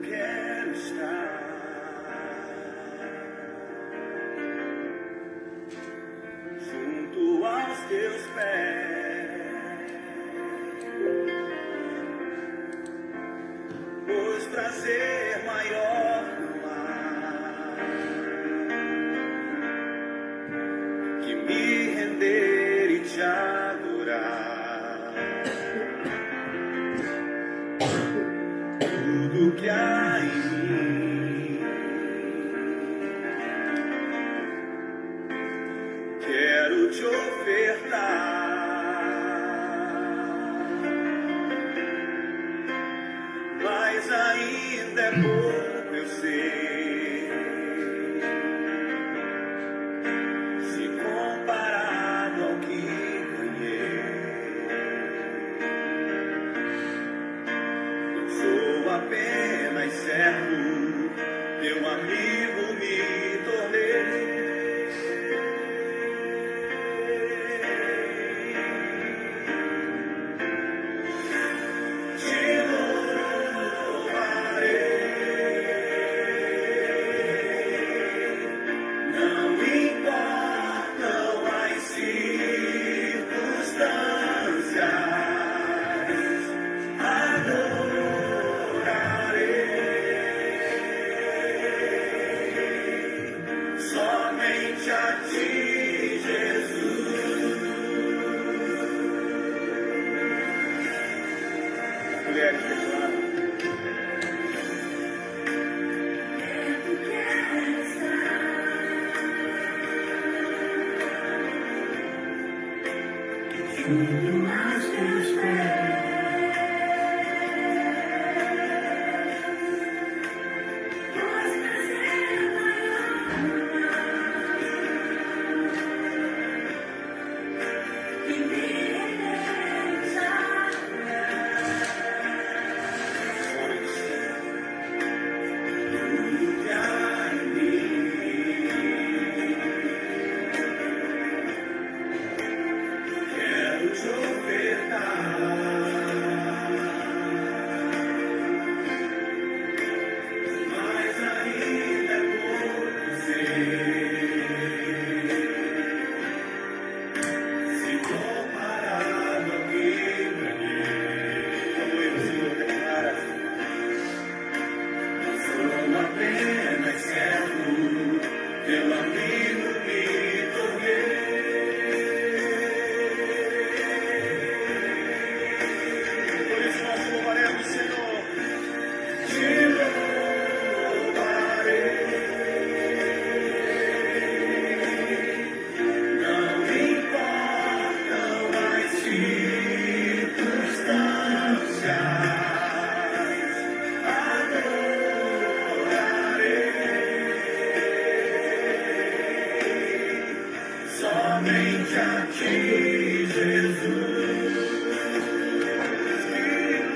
Quero estar junto aos teus pés, pois prazer maior não há que me render e te adorar. Tudo que há em mim quero te ofertar, mas ainda é pouco, eu sei, se comparado ao que apenas servo, teu amigo me tornei. Te louvarei, não importam as circunstâncias. Somente a ti, Jesus. Mulheres, declaram. Junto aos teus pés. Somente a ti, Jesus, te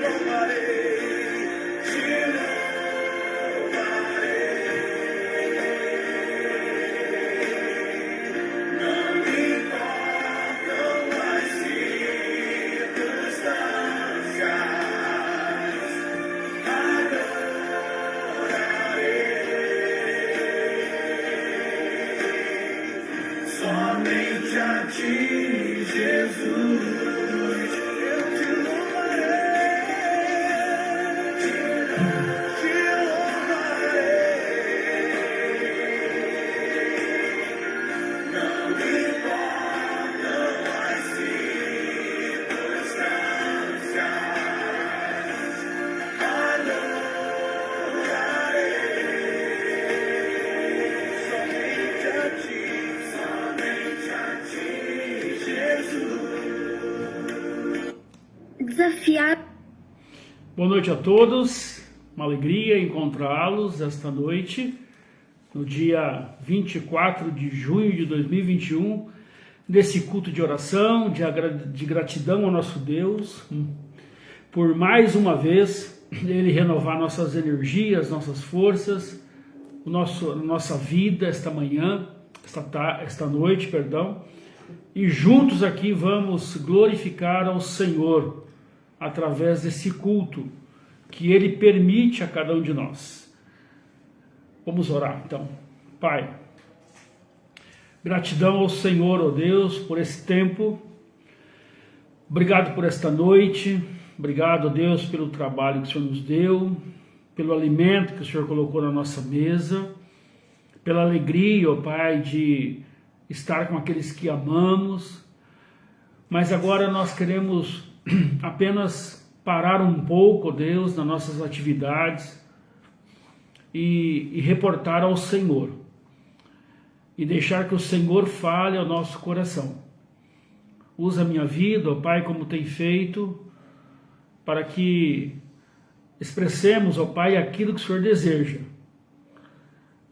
louvarei, te louvarei. Não importam as circunstâncias, adorarei. Somente a ti, Jesus, eu te louvarei, te louvarei. Não importam as circunstâncias, adorarei. Somente a ti, Jesus. Desafiar. Boa noite a todos, uma alegria encontrá-los esta noite, no dia 24 de junho de 2021, desse culto de oração, de gratidão ao nosso Deus, por mais uma vez Ele renovar nossas energias, nossas forças, nossa vida esta manhã, esta noite, perdão, e juntos aqui vamos glorificar ao Senhor através desse culto que Ele permite a cada um de nós. Vamos orar então. Pai, gratidão ao Senhor, ó Deus, por esse tempo. Obrigado por esta noite. Obrigado, ó Deus, pelo trabalho que o Senhor nos deu, pelo alimento que o Senhor colocou na nossa mesa, pela alegria, ó Pai, de estar com aqueles que amamos. Mas agora nós queremos apenas parar um pouco, ó Deus, nas nossas atividades e reportar ao Senhor. E deixar que o Senhor fale ao nosso coração. Usa a minha vida, ó Pai, como tem feito, para que expressemos, ó Pai, aquilo que o Senhor deseja.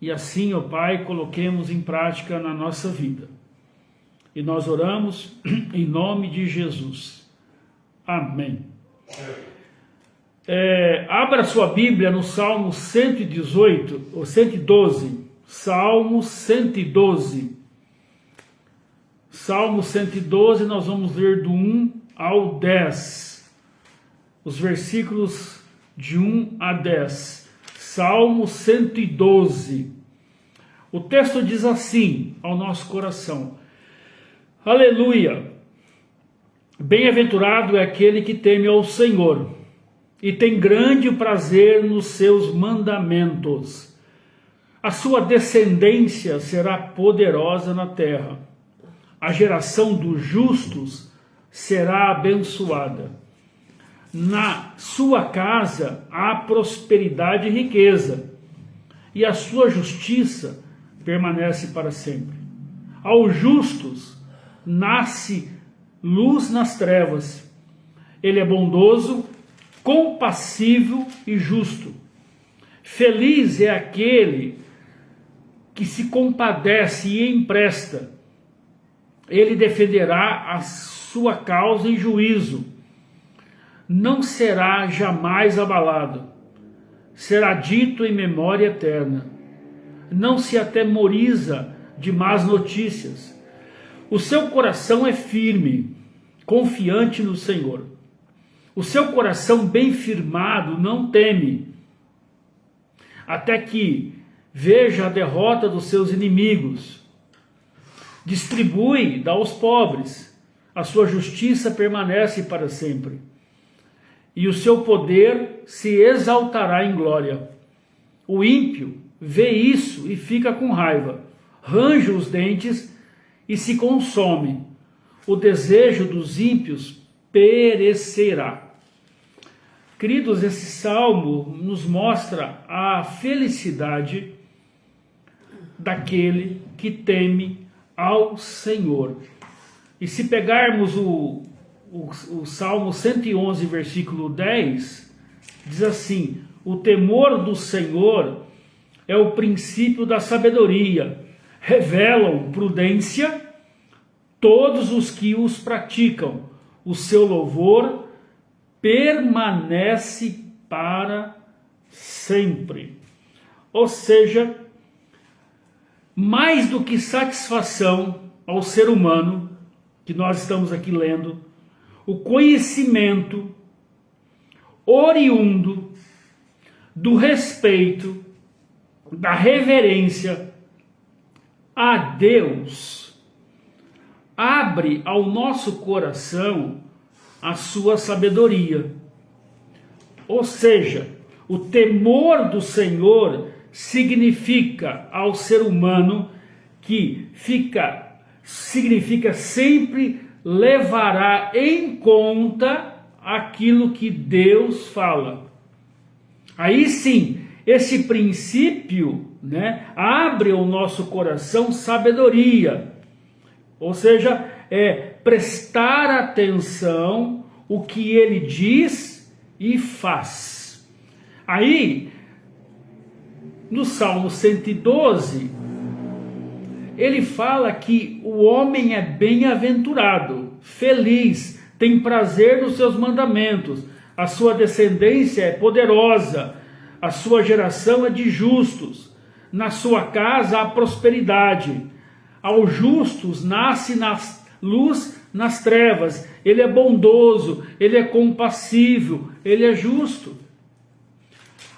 E assim, ó Pai, coloquemos em prática na nossa vida. E nós oramos em nome de Jesus. Amém. Abra sua Bíblia no Salmo 118, ou 112. Salmo 112. Salmo 112, nós vamos ler do 1 ao 10. Os versículos de 1 a 10. Salmo 112. O texto diz assim ao nosso coração: Aleluia! Bem-aventurado é aquele que teme ao Senhor e tem grande prazer nos seus mandamentos. A sua descendência será poderosa na terra. A geração dos justos será abençoada. Na sua casa há prosperidade e riqueza, e a sua justiça permanece para sempre. Aos justos nasce luz nas trevas. Ele é bondoso, compassivo e justo. Feliz é aquele que se compadece e empresta. Ele defenderá a sua causa em juízo. Não será jamais abalado. Será dito em memória eterna. Não se atemoriza de más notícias. O seu coração é firme, confiante no Senhor. O seu coração bem firmado não teme, até que veja a derrota dos seus inimigos. Distribui, dá aos pobres. A sua justiça permanece para sempre. E o seu poder se exaltará em glória. O ímpio vê isso e fica com raiva, range os dentes e se consome. O desejo dos ímpios perecerá. Queridos, esse salmo nos mostra a felicidade daquele que teme ao Senhor. E se pegarmos o Salmo 111, versículo 10, diz assim: o temor do Senhor é o princípio da sabedoria, revelam prudência todos os que os praticam, o seu louvor permanece para sempre. Ou seja, mais do que satisfação ao ser humano, que nós estamos aqui lendo, o conhecimento oriundo do respeito, da reverência a Deus, abre ao nosso coração a sua sabedoria. Ou seja, o temor do Senhor significa ao ser humano que significa sempre levará em conta aquilo que Deus fala. Aí sim, esse princípio, abre ao nosso coração sabedoria. Ou seja, prestar atenção o que ele diz e faz. Aí, no Salmo 112, ele fala que o homem é bem-aventurado, feliz, tem prazer nos seus mandamentos, a sua descendência é poderosa, a sua geração é de justos, na sua casa a prosperidade. Aos justos nasce luz nas trevas. Ele é bondoso, ele é compassível, ele é justo.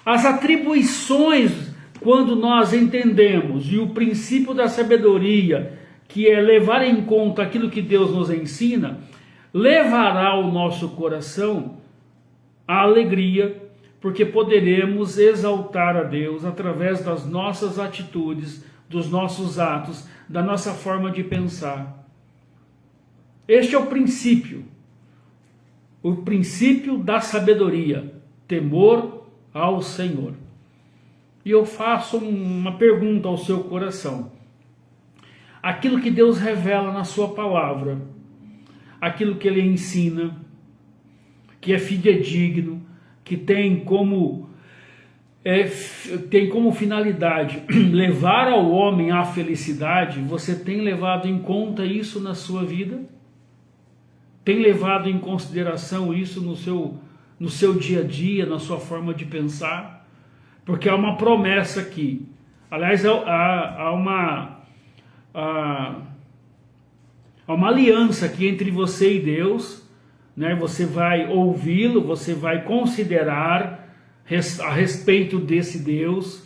As atribuições, quando nós entendemos, e o princípio da sabedoria, que é levar em conta aquilo que Deus nos ensina, levará o nosso coração à alegria, porque poderemos exaltar a Deus através das nossas atitudes, dos nossos atos, da nossa forma de pensar. Este é o princípio da sabedoria, temor ao Senhor. E eu faço uma pergunta ao seu coração. Aquilo que Deus revela na sua palavra, aquilo que Ele ensina, que é fidedigno, que tem como finalidade levar ao homem à felicidade, você tem levado em conta isso na sua vida? Tem levado em consideração isso no seu dia a dia, na sua forma de pensar? Porque há uma promessa aqui. Aliás, há uma aliança aqui entre você e Deus, né? Você vai ouvi-lo, você vai considerar a respeito desse Deus,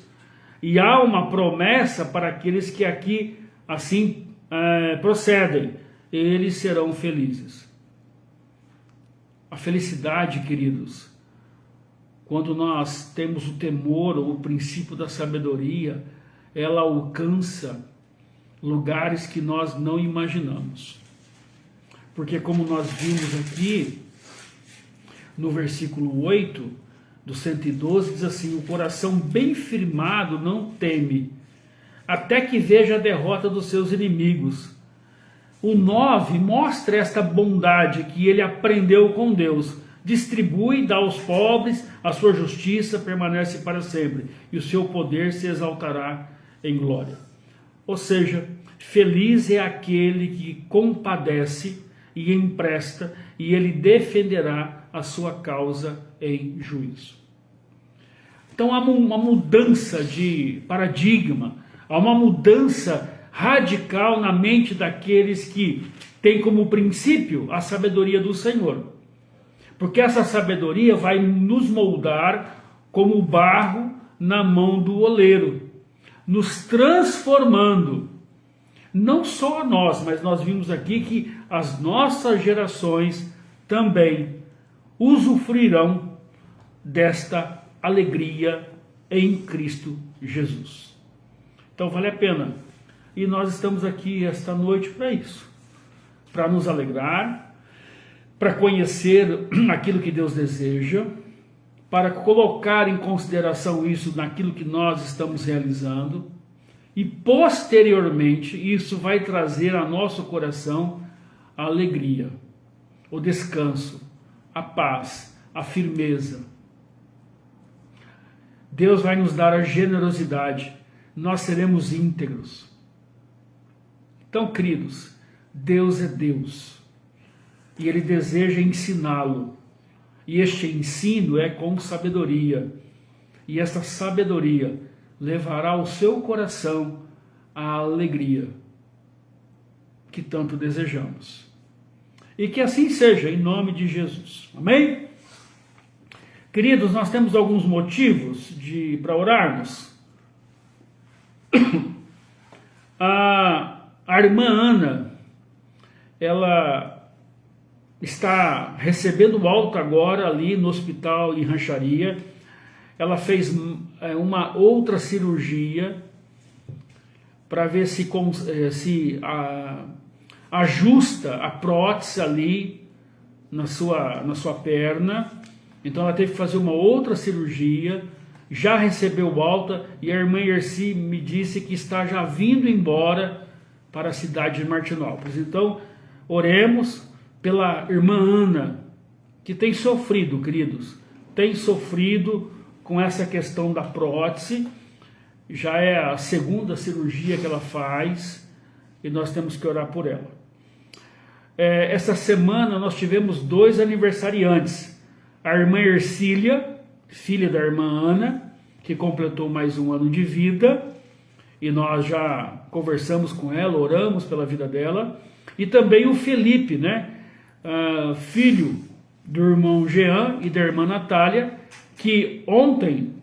e há uma promessa para aqueles que aqui assim procedem, eles serão felizes. A felicidade, queridos, quando nós temos o temor ou o princípio da sabedoria, ela alcança lugares que nós não imaginamos. Porque como nós vimos aqui, no versículo 8 do 112, diz assim: o coração bem firmado não teme, até que veja a derrota dos seus inimigos. O 9 mostra esta bondade que ele aprendeu com Deus. Distribui, dá aos pobres, a sua justiça permanece para sempre, e o seu poder se exaltará em glória. Ou seja, feliz é aquele que compadece e empresta, e ele defenderá a sua causa em juízo. Então há uma mudança de paradigma, há uma mudança radical na mente daqueles que têm como princípio a sabedoria do Senhor. Porque essa sabedoria vai nos moldar como barro na mão do oleiro, nos transformando. Não só nós, mas nós vimos aqui que as nossas gerações também usufruirão desta alegria em Cristo Jesus. Então vale a pena. E nós estamos aqui esta noite para isso, para nos alegrar, para conhecer aquilo que Deus deseja, para colocar em consideração isso naquilo que nós estamos realizando, e posteriormente isso vai trazer a nosso coração a alegria, o descanso, a paz, a firmeza. Deus vai nos dar a generosidade, nós seremos íntegros. Então, queridos, Deus é Deus, e Ele deseja ensiná-lo, e este ensino é com sabedoria, e esta sabedoria levará o seu coração à alegria que tanto desejamos. E que assim seja, em nome de Jesus. Amém? Queridos, nós temos alguns motivos para orarmos. A irmã Ana, ela está recebendo alta agora ali no hospital em Rancharia. Ela fez uma outra cirurgia para ver se ajusta a prótese ali na sua perna. Então ela teve que fazer uma outra cirurgia, já recebeu alta, e a irmã Erci me disse que está já vindo embora para a cidade de Martinópolis. Então oremos pela irmã Ana, que tem sofrido, queridos, tem sofrido com essa questão da prótese. Já é a segunda cirurgia que ela faz, e nós temos que orar por ela. Essa semana nós tivemos 2 aniversariantes. A irmã Ercília, filha da irmã Ana, que completou mais um ano de vida, e nós já conversamos com ela, oramos pela vida dela. E também o Felipe, né? Filho do irmão Jean e da irmã Natália, que ontem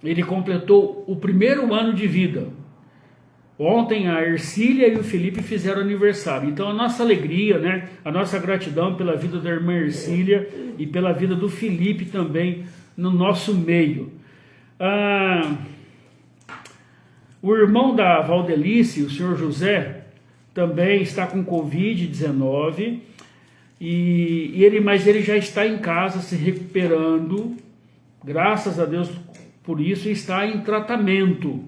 ele completou o primeiro ano de vida. Ontem a Ercília e o Felipe fizeram aniversário. Então a nossa alegria, né? A nossa gratidão pela vida da irmã Ercília e pela vida do Felipe também no nosso meio. O irmão da Valdelice, o senhor José, também está com Covid-19, mas ele já está em casa se recuperando, graças a Deus por isso, e está em tratamento.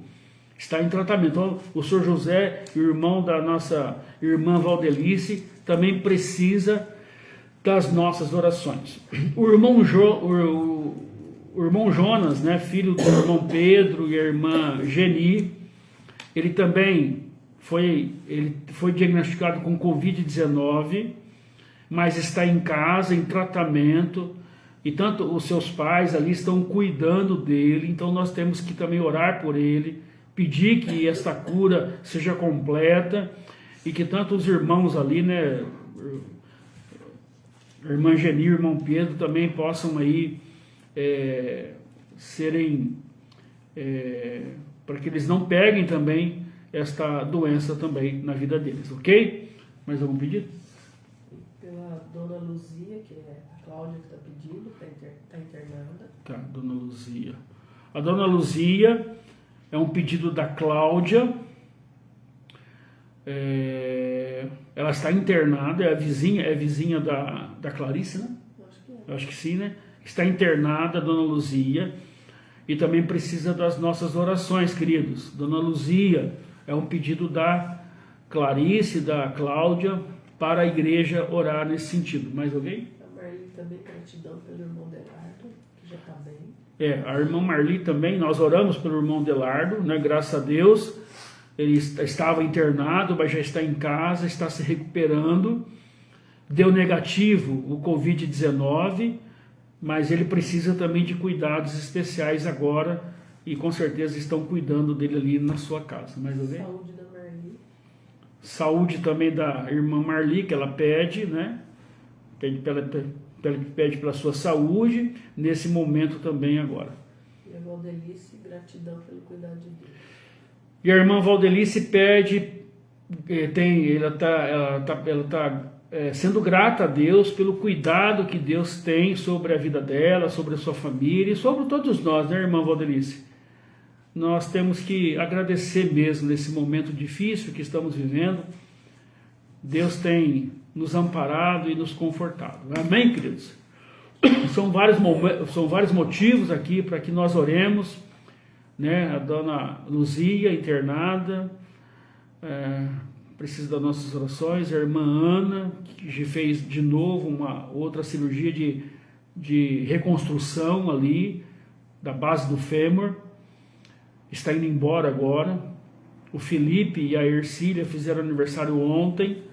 Está em tratamento. Então, o senhor José, irmão da nossa irmã Valdelice, também precisa das nossas orações. O irmão Jonas, né, filho do irmão Pedro e a irmã Geni, ele também foi diagnosticado com Covid-19, mas está em casa, em tratamento, e tanto os seus pais ali estão cuidando dele, então nós temos que também orar por ele, pedir que esta cura seja completa, e que tanto os irmãos ali, né, irmã Geni e irmão Pedro, também possam aí serem, para que eles não peguem também esta doença também na vida deles, ok? Mais algum pedido? Pela dona Luzia, que é a Cláudia que está pedindo, está internada. Tá, dona Luzia. A dona Luzia é um pedido da Cláudia. Ela está internada, é vizinha da Clarice, né? Acho que é. Eu acho que sim, né? Está internada, dona Luzia, e também precisa das nossas orações, queridos. Dona Luzia, é um pedido da Clarice, da Cláudia, para a igreja orar nesse sentido. Mais alguém? A Marli também, gratidão pelo irmão Delardo, que já está bem. A irmã Marli também, nós oramos pelo irmão Delardo, né? Graças a Deus, ele estava internado, mas já está em casa, está se recuperando. Deu negativo o Covid-19, mas ele precisa também de cuidados especiais agora, e com certeza estão cuidando dele ali na sua casa. Mais alguém? Saúde da Marli. Saúde também da irmã Marli, que ela pede, né? Pede pela sua saúde, nesse momento também agora. E a Valdelice, gratidão pelo cuidado de Deus. E a irmã Valdelice pede, ela está sendo grata a Deus pelo cuidado que Deus tem sobre a vida dela, sobre a sua família e sobre todos nós, né, irmã Valdelice? Nós temos que agradecer mesmo nesse momento difícil que estamos vivendo. Deus tem nos amparado e nos confortado. Amém, queridos? São vários motivos aqui para que nós oremos, né? A dona Luzia, internada, precisa das nossas orações. A irmã Ana, que fez de novo uma outra cirurgia de reconstrução ali, da base do fêmur, está indo embora agora. O Felipe e a Ercília fizeram aniversário ontem.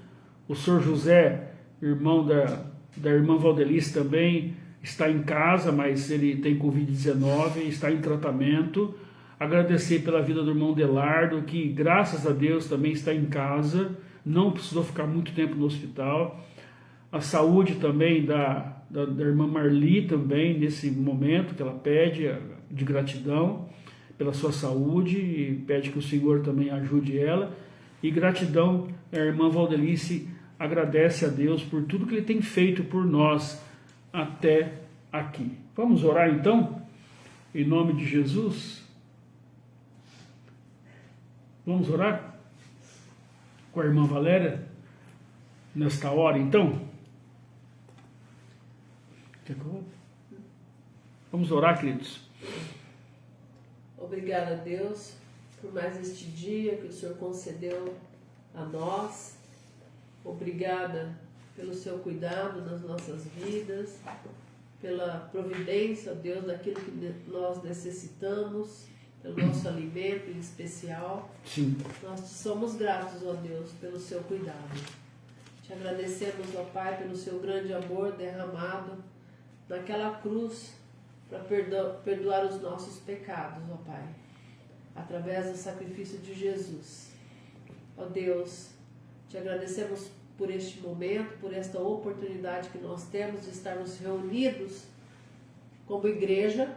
O senhor José, irmão da irmã Valdelice, também está em casa, mas ele tem Covid-19 e está em tratamento. Agradecer pela vida do irmão Delardo, que graças a Deus também está em casa, não precisou ficar muito tempo no hospital. A saúde também da irmã Marli também, nesse momento que ela pede de gratidão pela sua saúde e pede que o Senhor também ajude ela. E gratidão, a irmã Valdelice agradece a Deus por tudo que Ele tem feito por nós até aqui. Vamos orar então, em nome de Jesus? Vamos orar com a irmã Valéria nesta hora então? Vamos orar, queridos. Obrigada a Deus por mais este dia que o Senhor concedeu a nós. Obrigada pelo seu cuidado nas nossas vidas, pela providência, Deus, daquilo que nós necessitamos, pelo nosso alimento em especial. Sim. Nós te somos gratos, ó Deus, pelo seu cuidado. Te agradecemos, ó Pai, pelo seu grande amor derramado naquela cruz para perdoar os nossos pecados, ó Pai. através do sacrifício de Jesus. Ó Deus, te agradecemos por este momento, por esta oportunidade que nós temos de estarmos reunidos como igreja,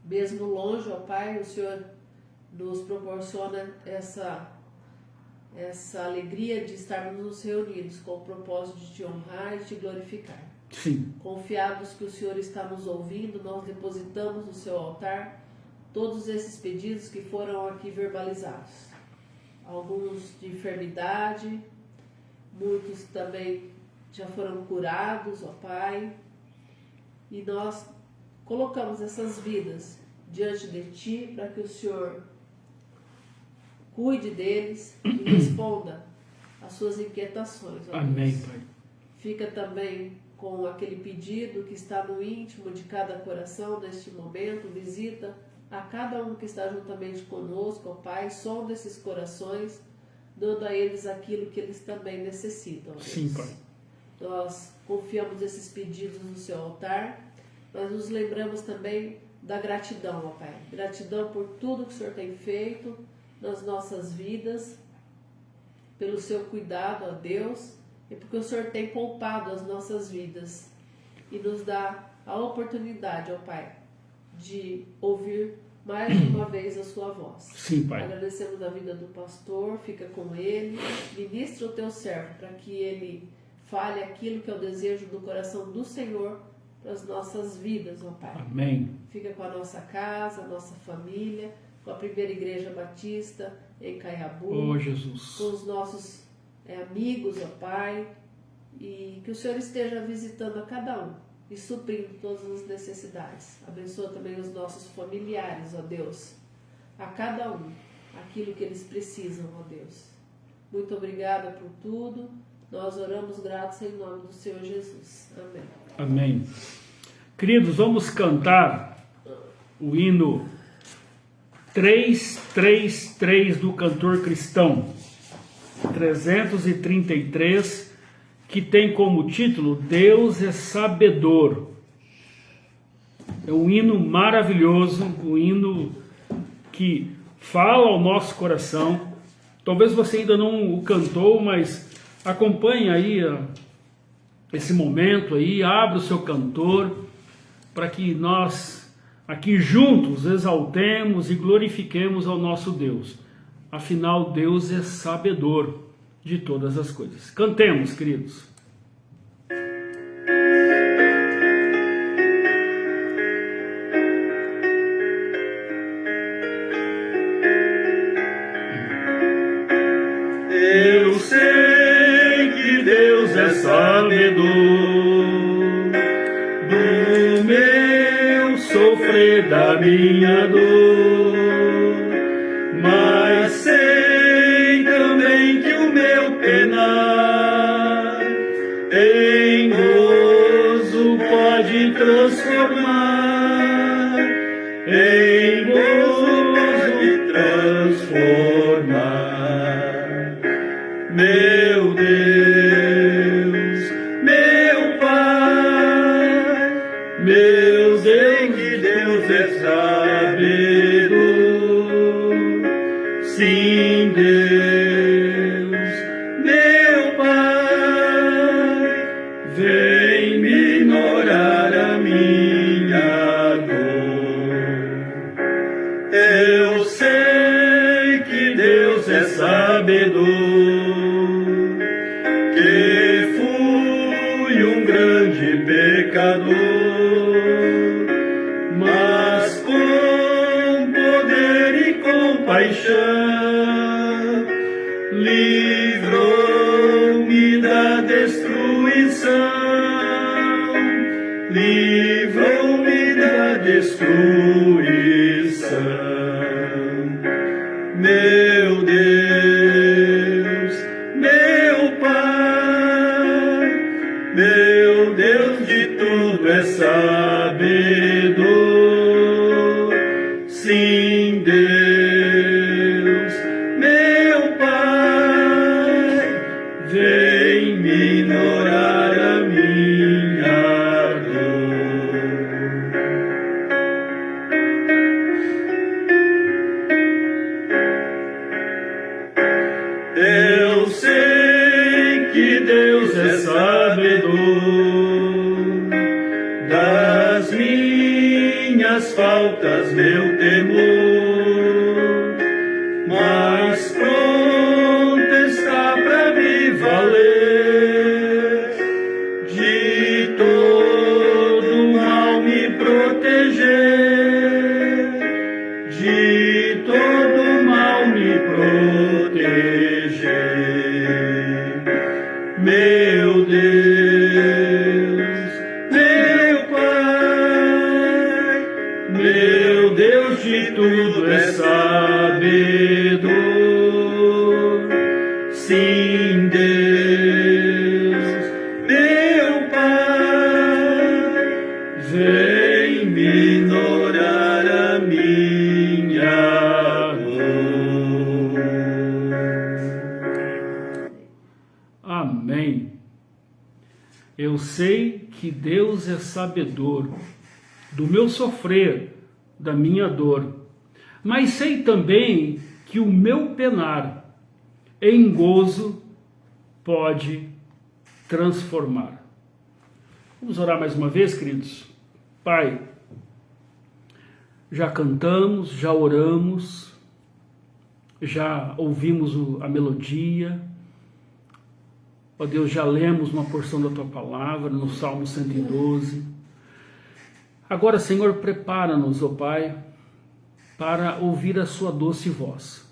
mesmo longe, ó Pai, o Senhor nos proporciona essa alegria de estarmos reunidos com o propósito de te honrar e te glorificar. Sim. Confiados que o Senhor está nos ouvindo, nós depositamos no seu altar todos esses pedidos que foram aqui verbalizados. Alguns de enfermidade, muitos também já foram curados, ó Pai. E nós colocamos essas vidas diante de Ti para que o Senhor cuide deles e responda às suas inquietações, ó Amém, Deus. Pai. Fica também com aquele pedido que está no íntimo de cada coração neste momento. Visita a cada um que está juntamente conosco, ó Pai. Sonda esses corações, dando a eles aquilo que eles também necessitam, ó Deus. Sim, Pai. Nós confiamos esses pedidos no seu altar, mas nos lembramos também da gratidão, ó Pai. Gratidão por tudo que o Senhor tem feito nas nossas vidas, pelo seu cuidado, ó Deus, e porque o Senhor tem poupado as nossas vidas e nos dá a oportunidade, ó Pai, de ouvir mais uma vez a sua voz. Sim, Pai. Agradecemos a vida do pastor, fica com ele, ministra o teu servo para que ele fale aquilo que é o desejo do coração do Senhor para as nossas vidas, ó Pai. Amém. Fica com a nossa casa, a nossa família, com a primeira igreja batista em Caiabu, Oh, Jesus. com os nossos amigos, ó Pai, e que o Senhor esteja visitando a cada um e suprindo todas as necessidades. Abençoa também os nossos familiares, ó Deus, a cada um, aquilo que eles precisam, ó Deus. Muito obrigada por tudo. Nós oramos gratos em nome do Senhor Jesus. Amém. Amém. Queridos, vamos cantar o hino 333 do cantor cristão, 333, que tem como título Deus é Sabedor. É um hino maravilhoso, um hino que fala ao nosso coração. Talvez você ainda não o cantou, mas acompanhe aí esse momento aí, abra o seu cantor, para que nós aqui juntos exaltemos e glorifiquemos ao nosso Deus. Afinal, Deus é sabedor de todas as coisas. Cantemos, queridos. Eu sei que Deus é sabedor do meu sofrer, da minha dor, mas sei também que o meu penar em gozo pode transformar, em gozo pode transformar. Meu Deus, meu Pai, meu Deus, que Deus é sabedor. Sim, Deus, meu Pai, vem minorar a minha dor. Eu sei que Deus é sabedor, que fui um grande pecador, mas com poder e compaixão livrou-me da destruição, livrou-me da destruição. Meu Deus, meu Pai, meu Deus de tudo é sabedor. Sim, Deus, meu Pai, vem minorar a minha dor. exaltas meu temor, mais pronto está para me valer, de todo mal me proteger, de todo mal me proteger. Meu Deus, meu Pai, meu Deus de tudo é sabedor. Sim, Deus, meu Pai, vem minorar a minha dor. Amém. Eu sei que Deus é sabedor do meu sofrer, da minha dor, mas sei também que o meu penar em gozo pode transformar. Vamos orar mais uma vez, queridos? Pai, já cantamos, já oramos, já ouvimos a melodia. Ó Deus, já lemos uma porção da Tua Palavra no Salmo 112. Agora, Senhor, prepara-nos, ó Pai, para ouvir a Sua doce voz.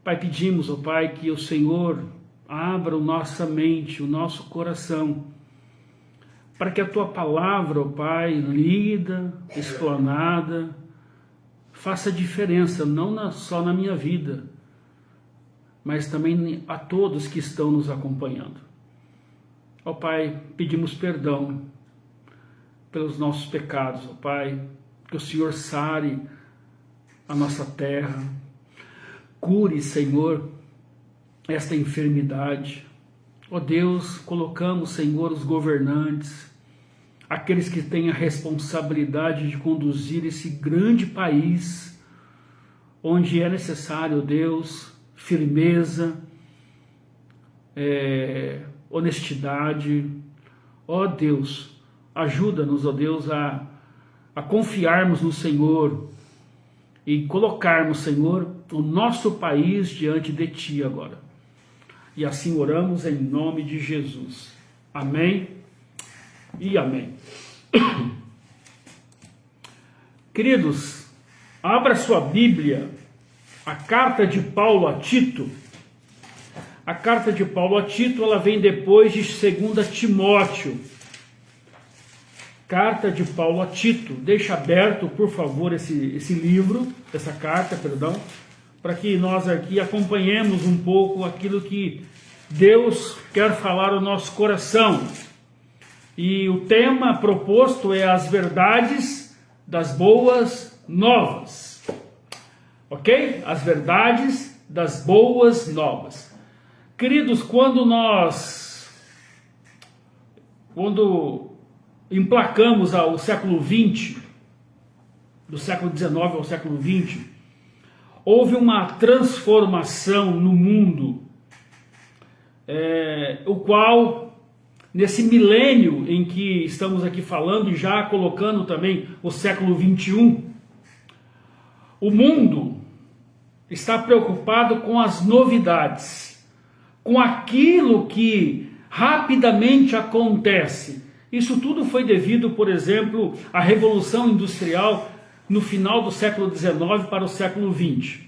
Pai, pedimos, ó Pai, que o Senhor abra a nossa mente, o nosso coração, para que a Tua Palavra, ó Pai, lida, explanada, faça diferença, não só na minha vida, mas também a todos que estão nos acompanhando. Ó Pai, pedimos perdão pelos nossos pecados, ó Pai, que o Senhor sare a nossa terra, cure, Senhor, esta enfermidade. Ó Deus, colocamos, Senhor, os governantes, aqueles que têm a responsabilidade de conduzir esse grande país, onde é necessário, ó Deus, firmeza, honestidade. Ó Deus, ajuda-nos, ó Deus, a confiarmos no Senhor e colocarmos, Senhor, o nosso país diante de Ti agora. E assim oramos em nome de Jesus. Amém e amém. Queridos, abra sua Bíblia, a carta de Paulo a Tito. A carta de Paulo a Tito, ela vem depois de 2 Timóteo. Carta de Paulo a Tito. Deixa aberto, por favor, esse livro, essa carta, perdão, para que nós aqui acompanhemos um pouco aquilo que Deus quer falar ao nosso coração. E o tema proposto é as verdades das boas novas. Ok? As verdades das boas novas. Queridos, quando emplacamos ao século XX, do século XIX ao século XX, houve uma transformação no mundo, o qual, nesse milênio em que estamos aqui falando, e já colocando também o século XXI, o mundo está preocupado com as novidades, com aquilo que rapidamente acontece. Isso tudo foi devido, por exemplo, à Revolução Industrial no final do século XIX para o século XX.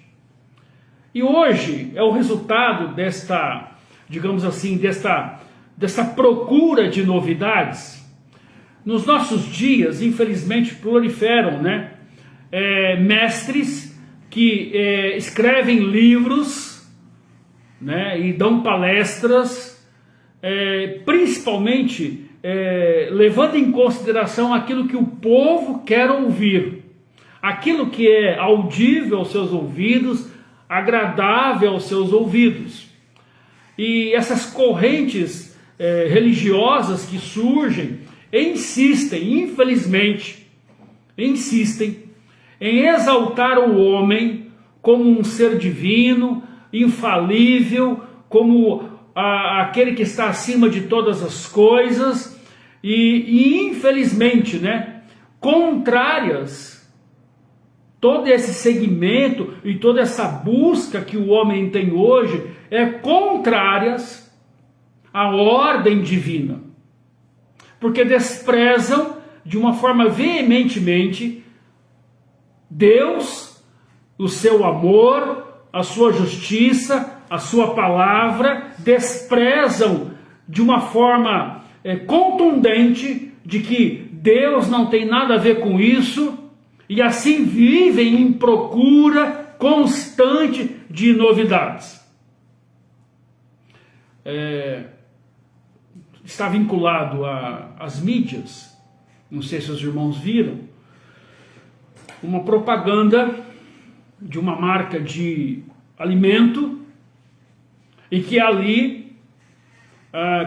E hoje é o resultado desta, digamos assim, dessa procura de novidades. Nos nossos dias, infelizmente, proliferam, mestres que escrevem livros, e dão palestras, principalmente levando em consideração aquilo que o povo quer ouvir, aquilo que é audível aos seus ouvidos, agradável aos seus ouvidos. E essas correntes religiosas que surgem infelizmente, insistem em exaltar o homem como um ser divino, infalível, como aquele que está acima de todas as coisas, e infelizmente, contrárias todo esse segmento e toda essa busca que o homem tem hoje é contrárias à ordem divina. Porque desprezam de uma forma veementemente Deus, o seu amor, a sua justiça, a sua palavra, desprezam de uma forma contundente de que Deus não tem nada a ver com isso, e assim vivem em procura constante de novidades. Está vinculado às mídias, não sei se os irmãos viram, uma propaganda de uma marca de alimento, e que ali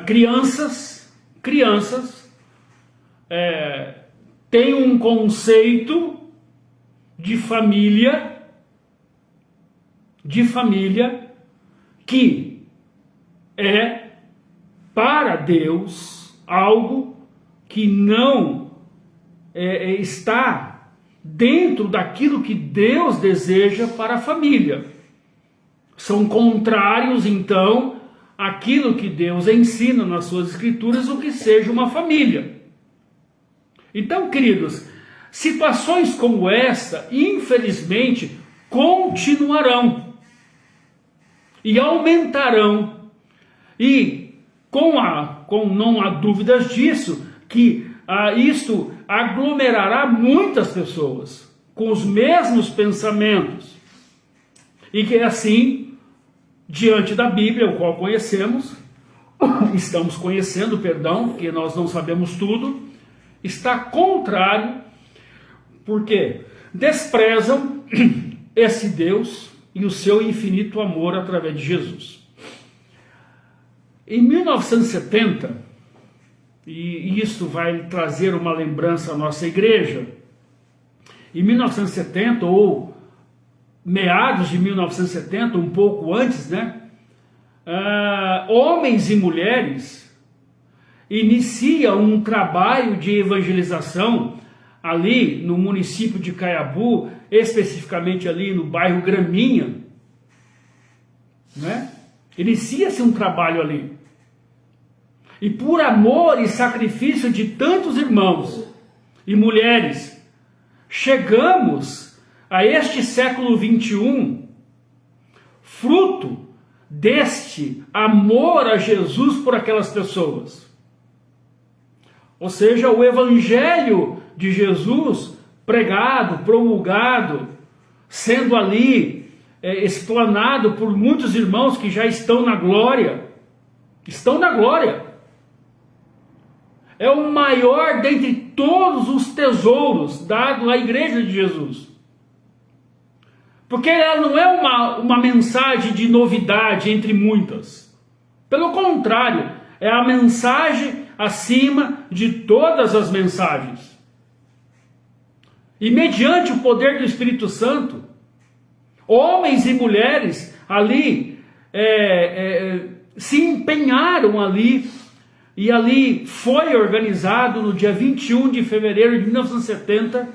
crianças têm um conceito de família que é para Deus algo que não está dentro daquilo que Deus deseja para a família. São contrários, então, àquilo que Deus ensina nas suas escrituras, o que seja uma família. Então, queridos, situações como essa, infelizmente, continuarão e aumentarão. E não há dúvidas disso, que isto aglomerará muitas pessoas com os mesmos pensamentos. E que assim, diante da Bíblia, o qual estamos conhecendo, porque nós não sabemos tudo, está contrário, porque desprezam esse Deus e o seu infinito amor através de Jesus. Em 1970, e isso vai trazer uma lembrança à nossa igreja, em 1970, ou meados de 1970, um pouco antes, homens e mulheres iniciam um trabalho de evangelização ali no município de Caiabu, especificamente ali no bairro Graminha, Inicia-se um trabalho ali. E por amor e sacrifício de tantos irmãos e mulheres, chegamos a este século 21, fruto deste amor a Jesus por aquelas pessoas. Ou seja, o evangelho de Jesus pregado, promulgado, sendo ali explanado por muitos irmãos que já estão na glória. Estão na glória. É o maior dentre todos os tesouros dado à igreja de Jesus. Porque ela não é uma mensagem de novidade entre muitas. Pelo contrário, é a mensagem acima de todas as mensagens. E mediante o poder do Espírito Santo, homens e mulheres ali se empenharam ali, e ali foi organizado no dia 21 de fevereiro de 1970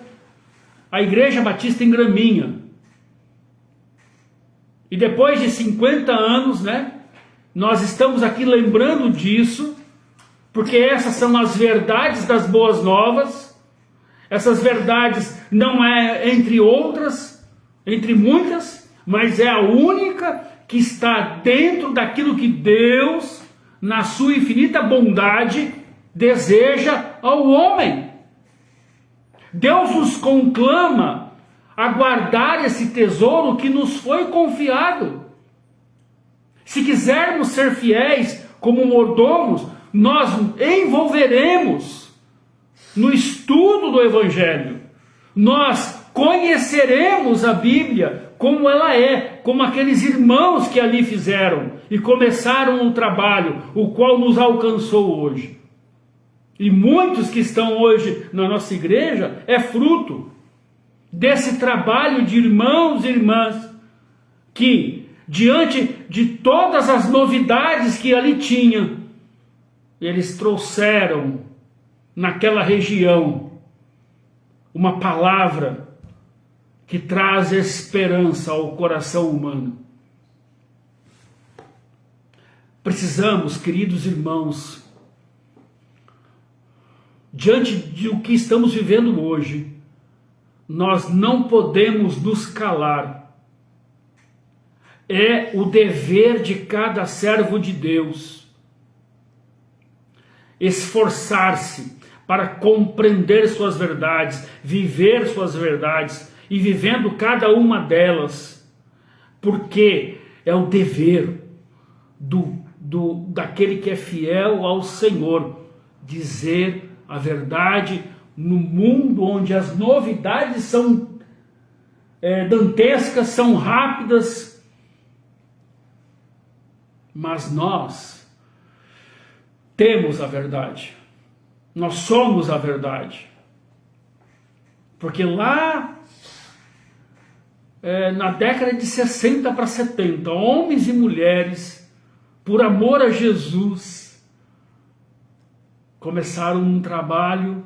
a Igreja Batista em Graminha. E depois de 50 anos, nós estamos aqui lembrando disso, porque essas são as verdades das boas novas. Essas verdades não é entre outras, entre muitas, mas é a única que está dentro daquilo que Deus, na sua infinita bondade, deseja ao homem. Deus nos conclama a guardar esse tesouro que nos foi confiado. Se quisermos ser fiéis como mordomos, nós envolveremos no estudo do Evangelho. Nós conheceremos a Bíblia como ela é, como aqueles irmãos que ali fizeram e começaram um trabalho, o qual nos alcançou hoje. E muitos que estão hoje na nossa igreja é fruto desse trabalho de irmãos e irmãs que, diante de todas as novidades que ali tinham, eles trouxeram naquela região uma palavra que traz esperança ao coração humano. Precisamos, queridos irmãos, diante do que estamos vivendo hoje, nós não podemos nos calar. É o dever de cada servo de Deus esforçar-se para compreender suas verdades, viver suas verdades e vivendo cada uma delas, porque é o dever daquele que é fiel ao Senhor dizer a verdade no mundo onde as novidades são dantescas, são rápidas, mas nós temos a verdade, nós somos a verdade, porque lá na década de 60 para 70, homens e mulheres, por amor a Jesus, começaram um trabalho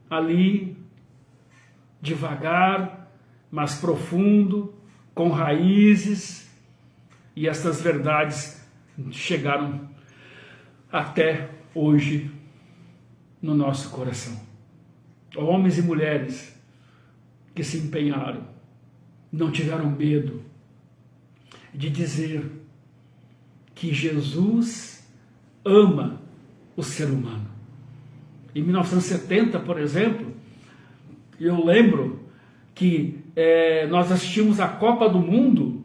ali, devagar, mas profundo, com raízes, e essas verdades chegaram até hoje no nosso coração. Homens e mulheres que se empenharam, não tiveram medo de dizer que Jesus ama o ser humano. Em 1970, por exemplo, eu lembro que nós assistimos a Copa do Mundo.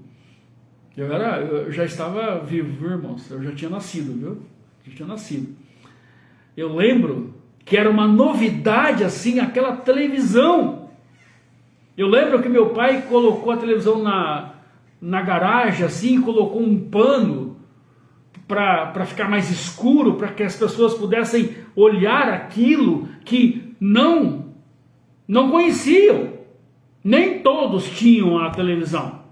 Eu já estava vivo, irmãos, eu já tinha nascido, viu? Já tinha nascido. Eu lembro que era uma novidade assim, aquela televisão. Eu lembro que meu pai colocou a televisão na garagem assim, colocou um pano para ficar mais escuro, para que as pessoas pudessem olhar aquilo que não conheciam. Nem todos tinham a televisão.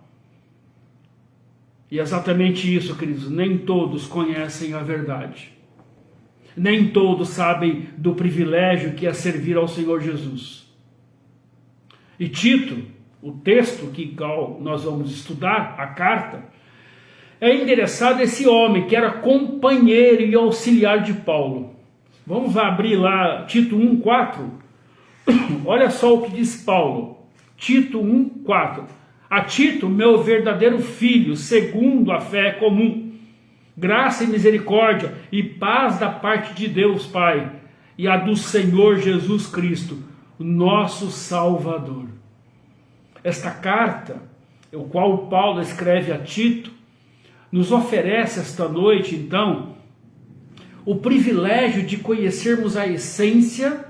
E é exatamente isso, queridos, nem todos conhecem a verdade. Nem todos sabem do privilégio que é servir ao Senhor Jesus. E Tito, o texto que nós vamos estudar, a carta, é endereçado a esse homem que era companheiro e auxiliar de Paulo. Vamos abrir lá Tito 1,4. Olha só o que diz Paulo. Tito 1,4. A Tito, meu verdadeiro filho, segundo a fé comum, graça e misericórdia e paz da parte de Deus Pai e a do Senhor Jesus Cristo, nosso Salvador. Esta carta, o qual Paulo escreve a Tito, nos oferece esta noite, então, o privilégio de conhecermos a essência,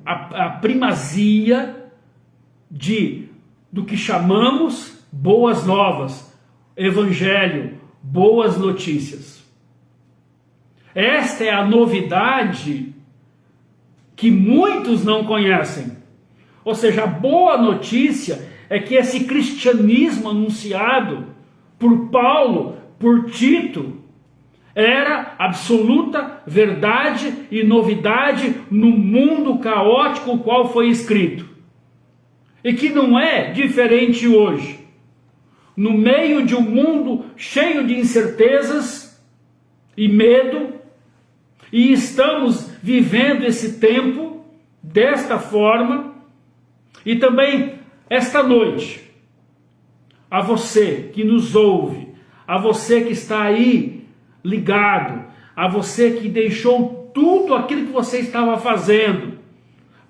a primazia do que chamamos boas novas, evangelho, boas notícias. Esta é a novidade que muitos não conhecem. Ou seja, a boa notícia é que esse cristianismo anunciado por Paulo, por Tito, era absoluta verdade e novidade no mundo caótico o qual foi escrito. E que não é diferente hoje. No meio de um mundo cheio de incertezas e medo, e estamos vivendo esse tempo desta forma, e também esta noite, a você que nos ouve, a você que está aí ligado, a você que deixou tudo aquilo que você estava fazendo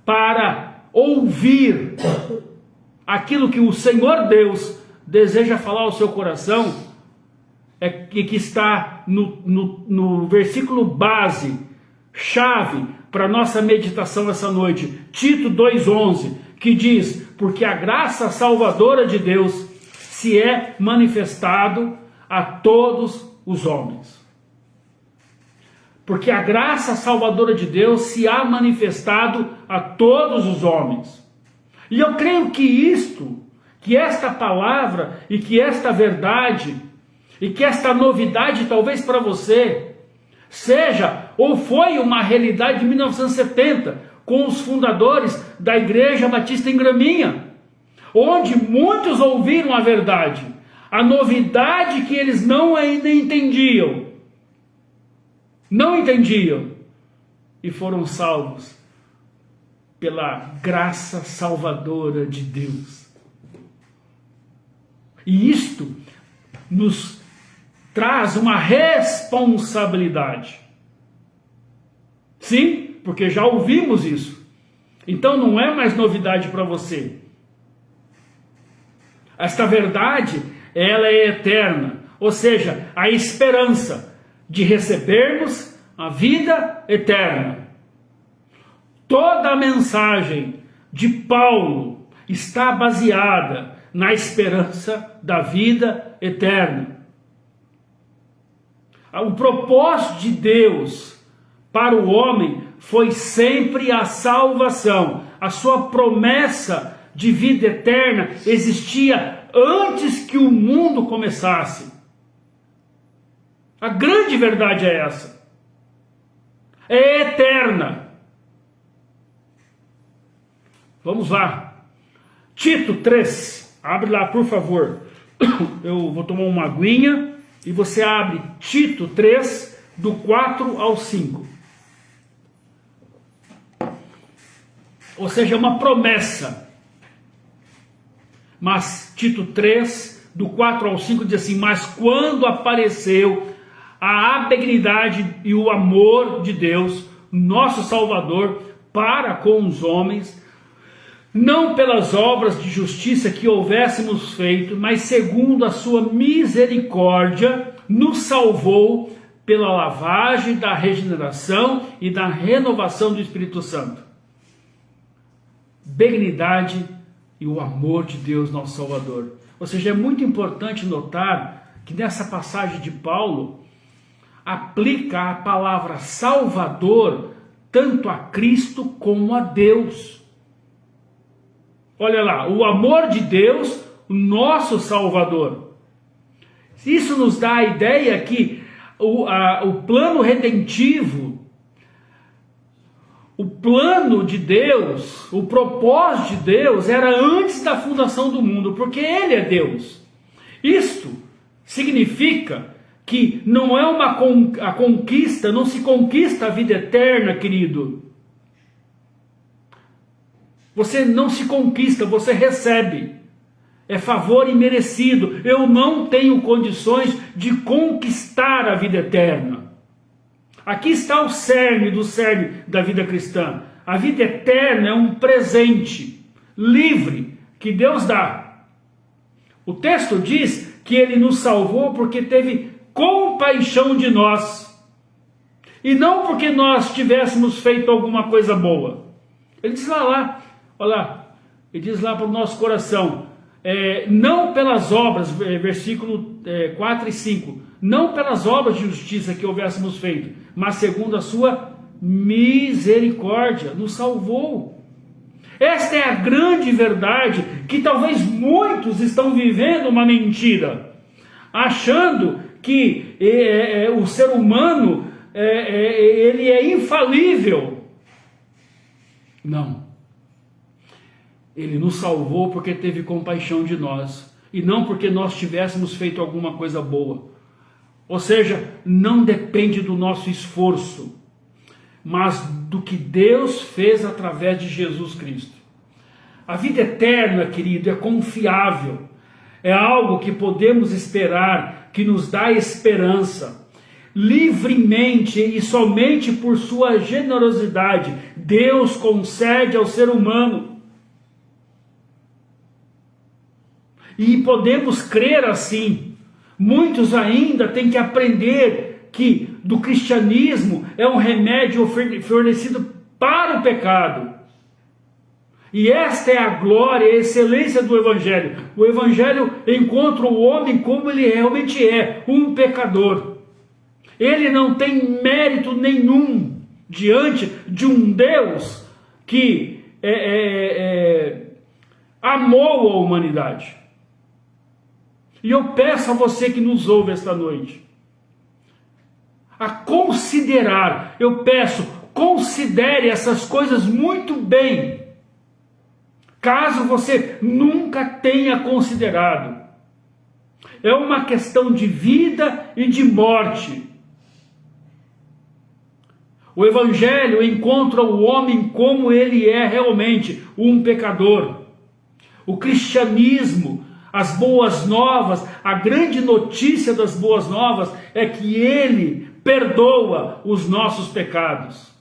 para ouvir aquilo que o Senhor Deus deseja falar ao seu coração, que está no versículo base, chave para a nossa meditação essa noite, Tito 2,11, que diz: porque a graça salvadora de Deus se é manifestado a todos os homens. Porque a graça salvadora de Deus se há manifestado a todos os homens. E eu creio que esta palavra e que esta verdade e que esta novidade talvez para você seja ou foi uma realidade de 1970 com os fundadores da Igreja Batista em Graminha, onde muitos ouviram a verdade, a novidade que eles não ainda entendiam, e foram salvos pela graça salvadora de Deus. E isto nos traz uma responsabilidade. Sim, porque já ouvimos isso. Então não é mais novidade para você. Esta verdade, ela é eterna, ou seja, a esperança de recebermos a vida eterna. Toda a mensagem de Paulo está baseada na esperança da vida eterna. O propósito de Deus para o homem foi sempre a salvação. A sua promessa de vida eterna existia antes que o mundo começasse. A grande verdade é essa. É eterna. Vamos lá. Tito 3. Abre lá, por favor. Eu vou tomar uma aguinha e você abre Tito 3, do 4 ao 5. Ou seja, uma promessa. Mas Tito 3, do 4 ao 5 diz assim: mas quando apareceu a benignidade e o amor de Deus, nosso Salvador, para com os homens, não pelas obras de justiça que houvéssemos feito, mas segundo a sua misericórdia, nos salvou pela lavagem da regeneração e da renovação do Espírito Santo. Benignidade e o amor de Deus, nosso Salvador. Ou seja, é muito importante notar que nessa passagem de Paulo aplica a palavra Salvador tanto a Cristo como a Deus. Olha lá, o amor de Deus, o nosso Salvador. Isso nos dá a ideia que o plano redentivo, o plano de Deus, o propósito de Deus era antes da fundação do mundo, porque Ele é Deus. Isto significa que não é a conquista, não se conquista a vida eterna, querido. Você não se conquista, você recebe. É favor imerecido. Eu não tenho condições de conquistar a vida eterna. Aqui está o cerne do cerne da vida cristã. A vida eterna é um presente livre que Deus dá. O texto diz que Ele nos salvou porque teve compaixão de nós. E não porque nós tivéssemos feito alguma coisa boa. Ele diz lá, olha lá, ele diz lá para o nosso coração, não pelas obras, versículo 4 e 5, não pelas obras de justiça que houvéssemos feito, mas segundo a sua misericórdia, nos salvou. Esta é a grande verdade que talvez muitos estão vivendo uma mentira, achando que o ser humano ele é infalível. Não. Ele nos salvou porque teve compaixão de nós, e não porque nós tivéssemos feito alguma coisa boa. Ou seja, não depende do nosso esforço, mas do que Deus fez através de Jesus Cristo. A vida eterna, querido, é confiável, é algo que podemos esperar, que nos dá esperança. Livremente e somente por sua generosidade, Deus concede ao ser humano. E podemos crer assim. Muitos ainda têm que aprender que do cristianismo é um remédio fornecido para o pecado. E esta é a glória e a excelência do Evangelho. O Evangelho encontra o homem como ele realmente é, um pecador. Ele não tem mérito nenhum diante de um Deus que amou a humanidade. E eu peço a você que nos ouve esta noite, a considerar, considere essas coisas muito bem. caso você nunca tenha considerado. É uma questão de vida e de morte. O Evangelho encontra o homem como ele é realmente, um pecador. O cristianismo, as boas novas, a grande notícia das boas novas é que ele perdoa os nossos pecados,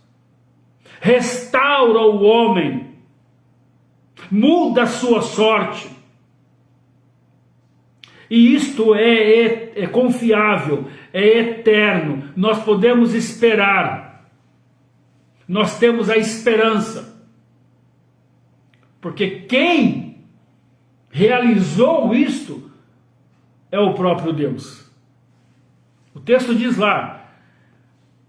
restaura o homem, muda a sua sorte. E isto é confiável, é eterno, nós podemos esperar, nós temos a esperança, porque quem realizou isto é o próprio Deus. O texto diz lá: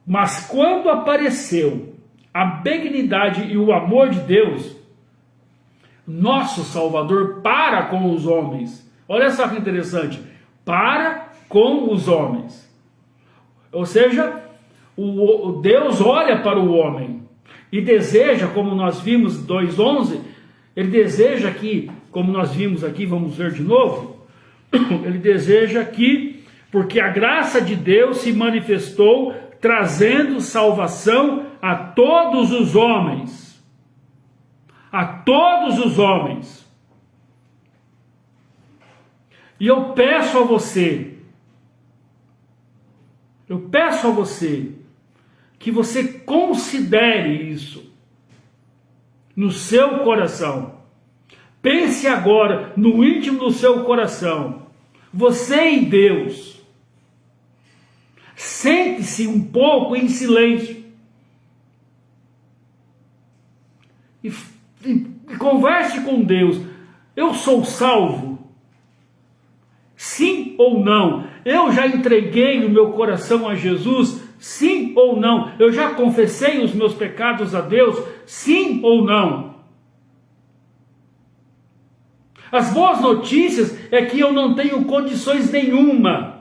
mas quando apareceu a benignidade e o amor de Deus, nosso Salvador, para com os homens. Olha só que interessante, para com os homens. Ou seja, o Deus olha para o homem e deseja, como nós vimos 2:11, ele deseja que, como nós vimos aqui, vamos ver de novo, ele deseja que, porque a graça de Deus se manifestou, trazendo salvação a todos os homens. A todos os homens. E eu peço a você que você considere isso no seu coração. Pense agora no íntimo do seu coração, você e Deus. Sente-se um pouco em silêncio e converse com Deus. Eu sou salvo? Sim ou não? Eu já entreguei o meu coração a Jesus? Sim ou não? Eu já confessei os meus pecados a Deus? Sim ou não? As boas notícias é que eu não tenho condições nenhuma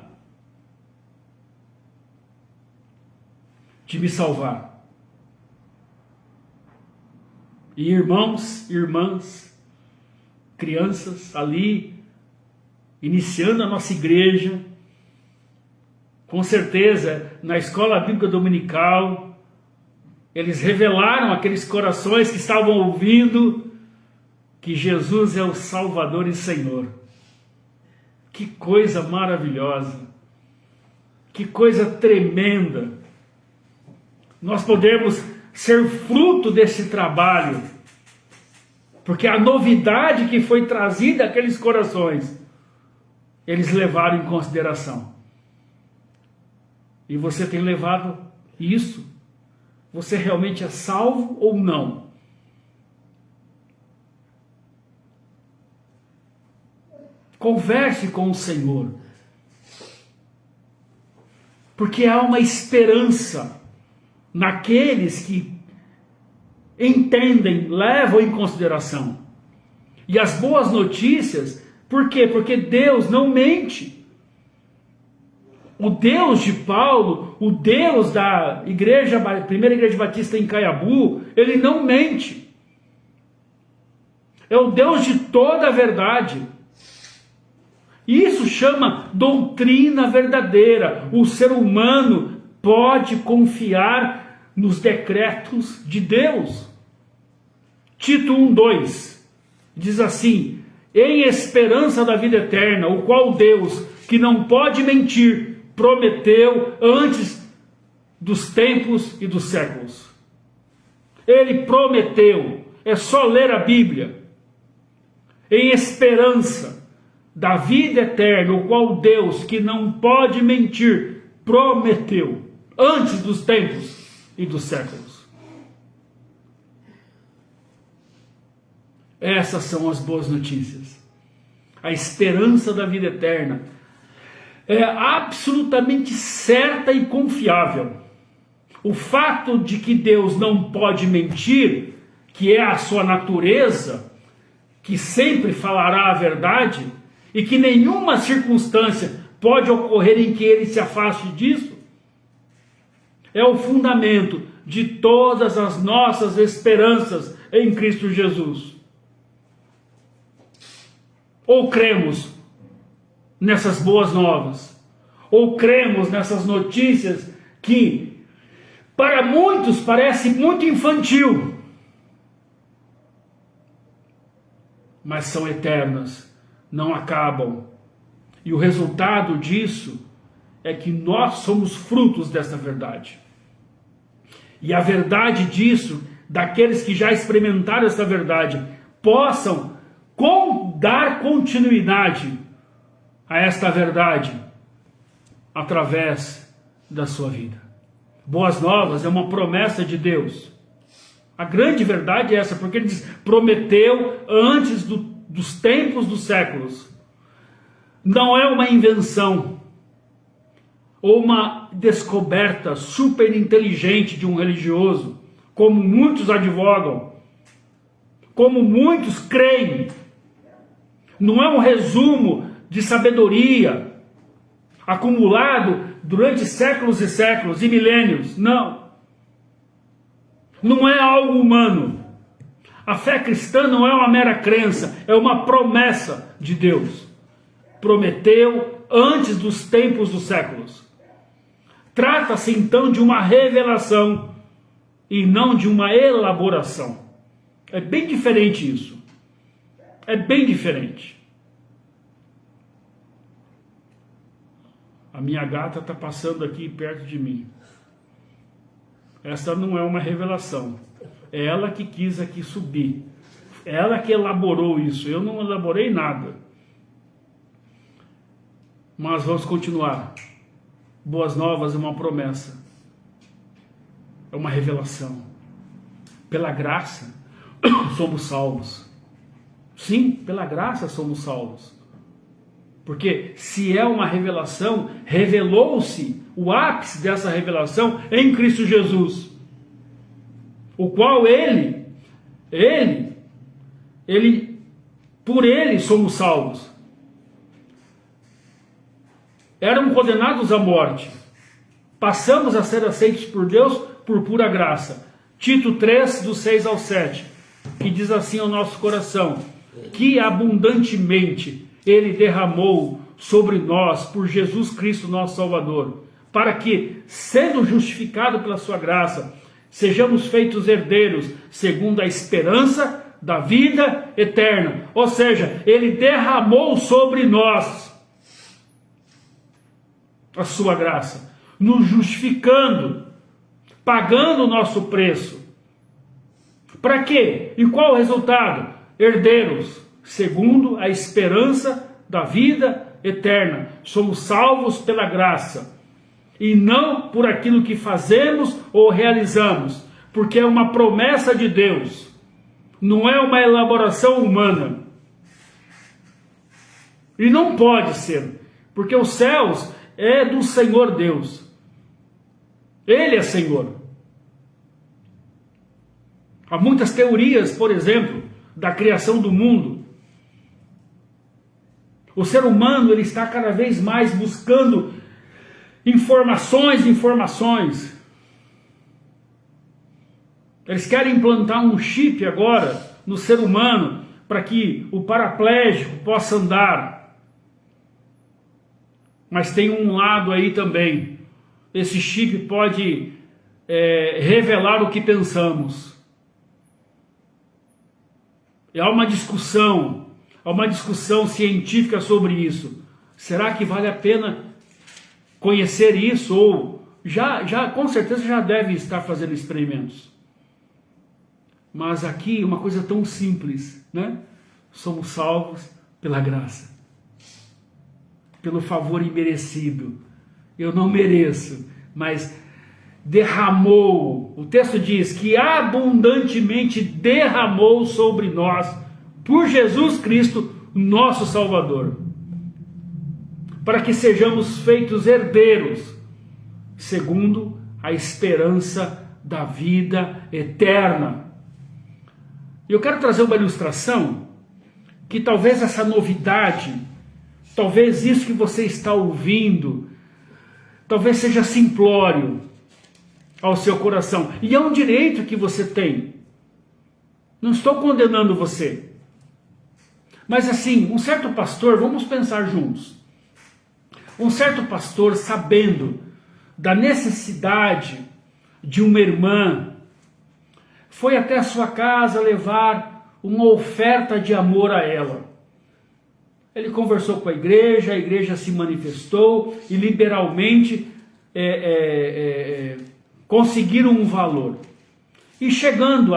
de me salvar. E irmãos, irmãs, crianças ali, iniciando a nossa igreja, com certeza na escola bíblica dominical, eles revelaram àqueles corações que estavam ouvindo que Jesus é o Salvador e Senhor. Que coisa maravilhosa, que coisa tremenda. Nós podemos ser fruto desse trabalho, porque a novidade que foi trazida àqueles corações, eles levaram em consideração. E você tem levado isso? Você realmente é salvo ou não? Converse com o Senhor, porque há uma esperança naqueles que entendem, levam em consideração. E as boas notícias, por quê? Porque Deus não mente. O Deus de Paulo, o Deus da primeira igreja batista em Caiabu, ele não mente. É o Deus de toda a verdade. Isso chama doutrina verdadeira. O ser humano pode confiar nos decretos de Deus. Tito 1:2 diz assim: em esperança da vida eterna, o qual Deus, que não pode mentir, prometeu antes dos tempos e dos séculos. Ele prometeu, é só ler a Bíblia. Em esperança da vida eterna, o qual Deus, que não pode mentir, prometeu antes dos tempos e dos séculos. Essas são as boas notícias. A esperança da vida eterna é absolutamente certa e confiável. O fato de que Deus não pode mentir, que é a sua natureza, que sempre falará a verdade, e que nenhuma circunstância pode ocorrer em que ele se afaste disso, é o fundamento de todas as nossas esperanças em Cristo Jesus. Ou cremos nessas boas novas? Ou cremos nessas notícias que para muitos parece muito infantil, mas são eternas, não acabam. E o resultado disso é que nós somos frutos dessa verdade. E a verdade disso, daqueles que já experimentaram essa verdade, possam dar continuidade a esta verdade através da sua vida. Boas novas é uma promessa de Deus. A grande verdade é essa, porque ele diz, prometeu antes dos tempos dos séculos. Não é uma invenção ou uma descoberta super inteligente de um religioso, como muitos advogam, como muitos creem. Não é um resumo de sabedoria acumulado durante séculos e séculos e milênios. Não. Não é algo humano. A fé cristã não é uma mera crença, é uma promessa de Deus. Prometeu antes dos tempos dos séculos. Trata-se então de uma revelação e não de uma elaboração. É bem diferente isso. É bem diferente. A minha gata está passando aqui perto de mim. Essa não é uma revelação. É ela que quis aqui subir. É ela que elaborou isso. Eu não elaborei nada. Mas vamos continuar. Boas novas é uma promessa. É uma revelação. Pela graça, somos salvos. Sim, pela graça somos salvos. Porque se é uma revelação, revelou-se o ápice dessa revelação em Cristo Jesus. O qual por ele somos salvos. Eram condenados à morte. Passamos a ser aceitos por Deus por pura graça. Tito 3, do 6 ao 7, que diz assim ao nosso coração, que abundantemente Ele derramou sobre nós por Jesus Cristo nosso Salvador, para que, sendo justificado pela sua graça, sejamos feitos herdeiros segundo a esperança da vida eterna. Ou seja, Ele derramou sobre nós a sua graça, nos justificando, pagando o nosso preço. Para quê? E qual o resultado? Herdeiros, segundo a esperança da vida eterna. Somos salvos pela graça, e não por aquilo que fazemos ou realizamos, porque é uma promessa de Deus, não é uma elaboração humana. E não pode ser, porque os céus é do Senhor Deus. Ele é Senhor. Há muitas teorias, por exemplo, da criação do mundo. O ser humano ele está cada vez mais buscando informações. Eles querem implantar um chip agora no ser humano para que o paraplégico possa andar. Mas tem um lado aí também. Esse chip pode revelar o que pensamos. E há uma discussão científica sobre isso. Será que vale a pena conhecer isso? Ou já com certeza já deve estar fazendo experimentos. Mas aqui uma coisa tão simples, né? Somos salvos pela graça, pelo favor imerecido. Eu não mereço, mas derramou. O texto diz que abundantemente derramou sobre nós, por Jesus Cristo, nosso Salvador, para que sejamos feitos herdeiros, segundo a esperança da vida eterna. E eu quero trazer uma ilustração, que talvez essa novidade, talvez isso que você está ouvindo, talvez seja simplório ao seu coração. E é um direito que você tem. Não estou condenando você. Mas assim, um certo pastor, vamos pensar juntos. Um certo pastor, sabendo da necessidade de uma irmã, foi até a sua casa levar uma oferta de amor a ela. Ele conversou com a igreja se manifestou e liberalmente conseguiram um valor. E chegando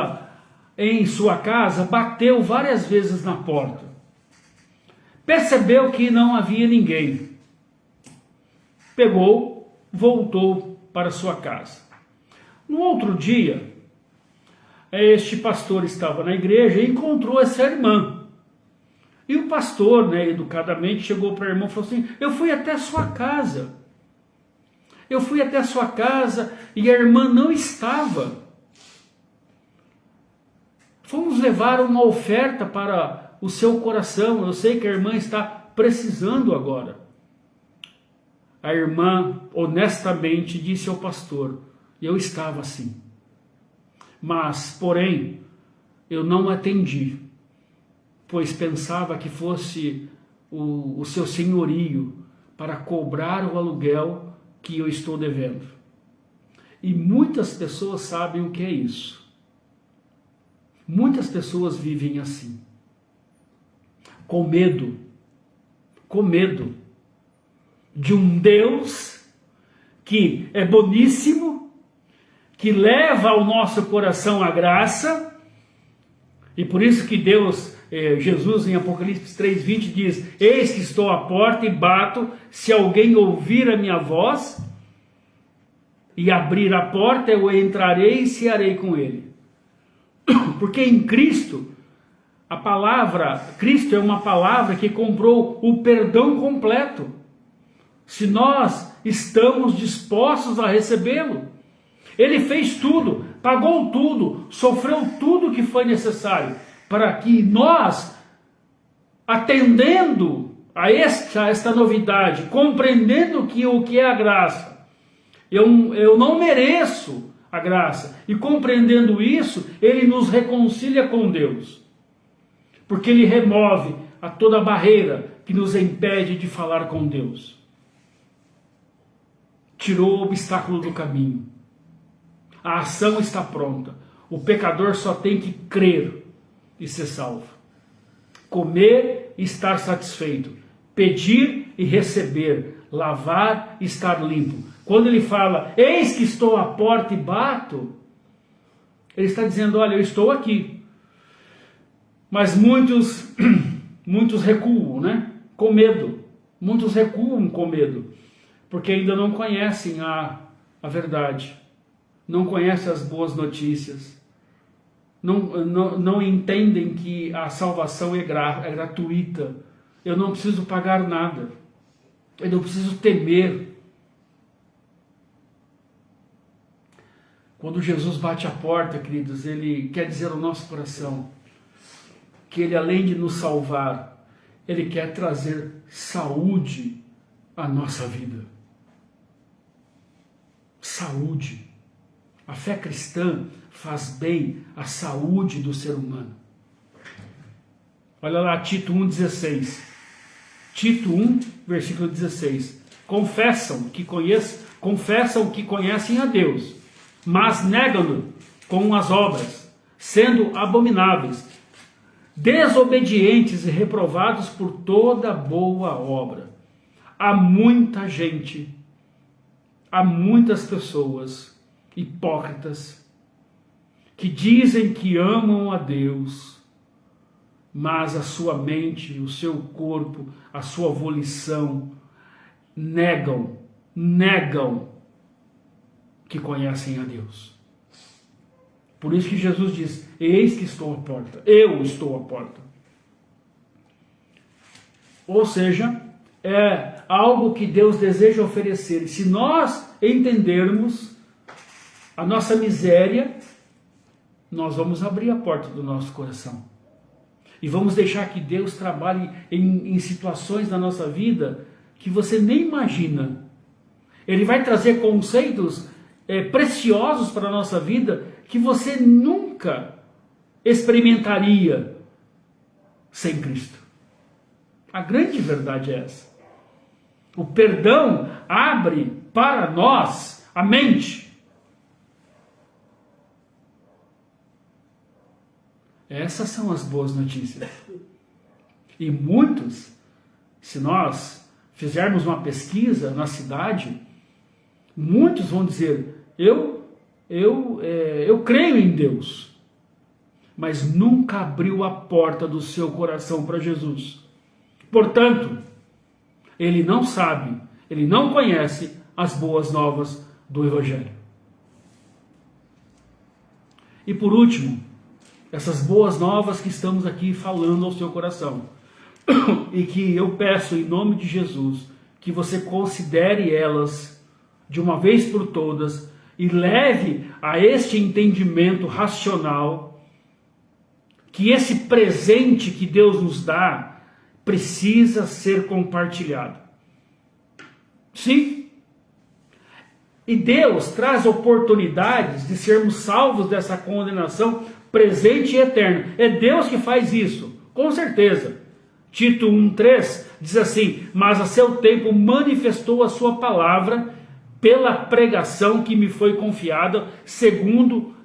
em sua casa, bateu várias vezes na porta. Percebeu que não havia ninguém. Pegou, voltou para sua casa. No outro dia, este pastor estava na igreja e encontrou essa irmã. E o pastor, educadamente, chegou para a irmã e falou assim: eu fui até a sua casa. Eu fui até a sua casa e a irmã não estava. Fomos levar uma oferta para o seu coração. Eu sei que a irmã está precisando agora. A irmã honestamente disse ao pastor: eu estava assim. Mas, porém, eu não atendi, pois pensava que fosse o seu senhorio para cobrar o aluguel que eu estou devendo. E muitas pessoas sabem o que é isso. Muitas pessoas vivem assim, com medo de um Deus que é boníssimo, que leva ao nosso coração a graça, e por isso que Jesus em Apocalipse 3:20 diz: eis que estou à porta e bato, se alguém ouvir a minha voz e abrir a porta, eu entrarei e cearei com ele. Porque em Cristo, a palavra Cristo é uma palavra que comprou o perdão completo, se nós estamos dispostos a recebê-lo. Ele fez tudo, pagou tudo, sofreu tudo que foi necessário, para que nós, atendendo a esta novidade, compreendendo o que é a graça, eu não mereço a graça, e compreendendo isso, ele nos reconcilia com Deus, porque ele remove toda a barreira que nos impede de falar com Deus, tirou o obstáculo do caminho. A ação está pronta. O pecador só tem que crer e ser salvo. Comer e estar satisfeito. Pedir e receber. Lavar e estar limpo. Quando ele fala: eis que estou à porta e bato, ele está dizendo: olha, eu estou aqui. Mas muitos recuam, com medo. Muitos recuam com medo, porque ainda não conhecem a verdade. Não conhecem as boas notícias, não entendem que a salvação é gratuita, eu não preciso pagar nada, eu não preciso temer. Quando Jesus bate a porta, queridos, ele quer dizer ao nosso coração que ele, além de nos salvar, ele quer trazer saúde à nossa vida. Saúde. A fé cristã faz bem à saúde do ser humano. Olha lá, Tito 1,16. Tito 1, versículo 16. Confessam que conhecem a Deus, mas negam-no com as obras, sendo abomináveis, desobedientes e reprovados por toda boa obra. Há muita gente, há muitas pessoas hipócritas que dizem que amam a Deus, mas a sua mente, o seu corpo, a sua volição negam que conhecem a Deus. Por isso que Jesus diz: eis que estou à porta, eu estou à porta. Ou seja, é algo que Deus deseja oferecer. E se nós entendermos a nossa miséria, nós vamos abrir a porta do nosso coração. E vamos deixar que Deus trabalhe em situações na nossa vida que você nem imagina. Ele vai trazer conceitos preciosos para a nossa vida que você nunca experimentaria sem Cristo. A grande verdade é essa. O perdão abre para nós a mente. Essas são as boas notícias. E muitos, se nós fizermos uma pesquisa na cidade, muitos vão dizer, eu creio em Deus, mas nunca abriu a porta do seu coração para Jesus. Portanto, ele não sabe, ele não conhece as boas novas do Evangelho. E por último, essas boas novas que estamos aqui falando ao seu coração, e que eu peço em nome de Jesus, que você considere elas de uma vez por todas e leve a este entendimento racional que esse presente que Deus nos dá precisa ser compartilhado. Sim. E Deus traz oportunidades de sermos salvos dessa condenação presente e eterna. É Deus que faz isso, com certeza. Tito 1,3 diz assim: mas a seu tempo manifestou a sua palavra pela pregação que me foi confiada, segundo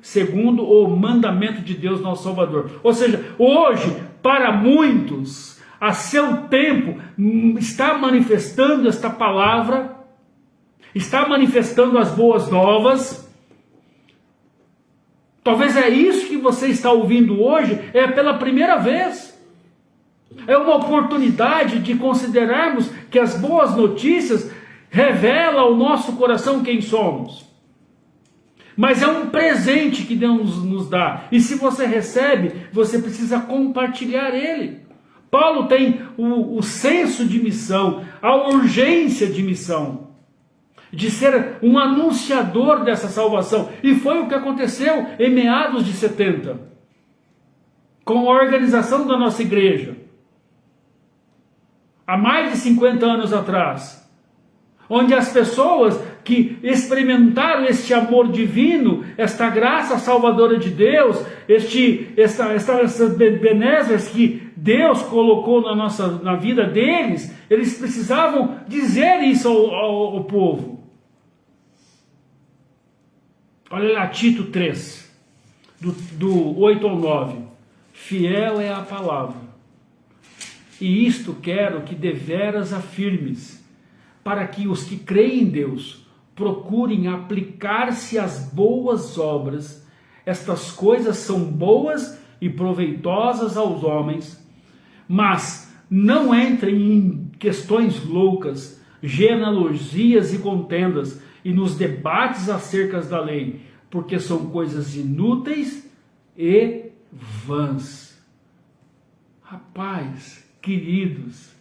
o mandamento de Deus nosso Salvador. Ou seja, hoje, para muitos, a seu tempo está manifestando esta palavra, está manifestando as boas novas. Talvez é isso que você está ouvindo hoje, é pela primeira vez. É uma oportunidade de considerarmos que as boas notícias revelam ao nosso coração quem somos. Mas é um presente que Deus nos dá. E se você recebe, você precisa compartilhar ele. Paulo tem o senso de missão, a urgência de missão, de ser um anunciador dessa salvação. E foi o que aconteceu em meados de 70, com a organização da nossa igreja. Há mais de 50 anos atrás, onde as pessoas que experimentaram este amor divino, esta graça salvadora de Deus, essas benesses que Deus colocou na vida deles, eles precisavam dizer isso ao povo. Olha lá, Tito 3, do 8 ao 9. Fiel é a palavra, e isto quero que deveras afirmes, para que os que creem em Deus procurem aplicar-se às boas obras. Estas coisas são boas e proveitosas aos homens, mas não entrem em questões loucas, genealogias e contendas, e nos debates acerca da lei, porque são coisas inúteis e vãs. Rapaz, queridos,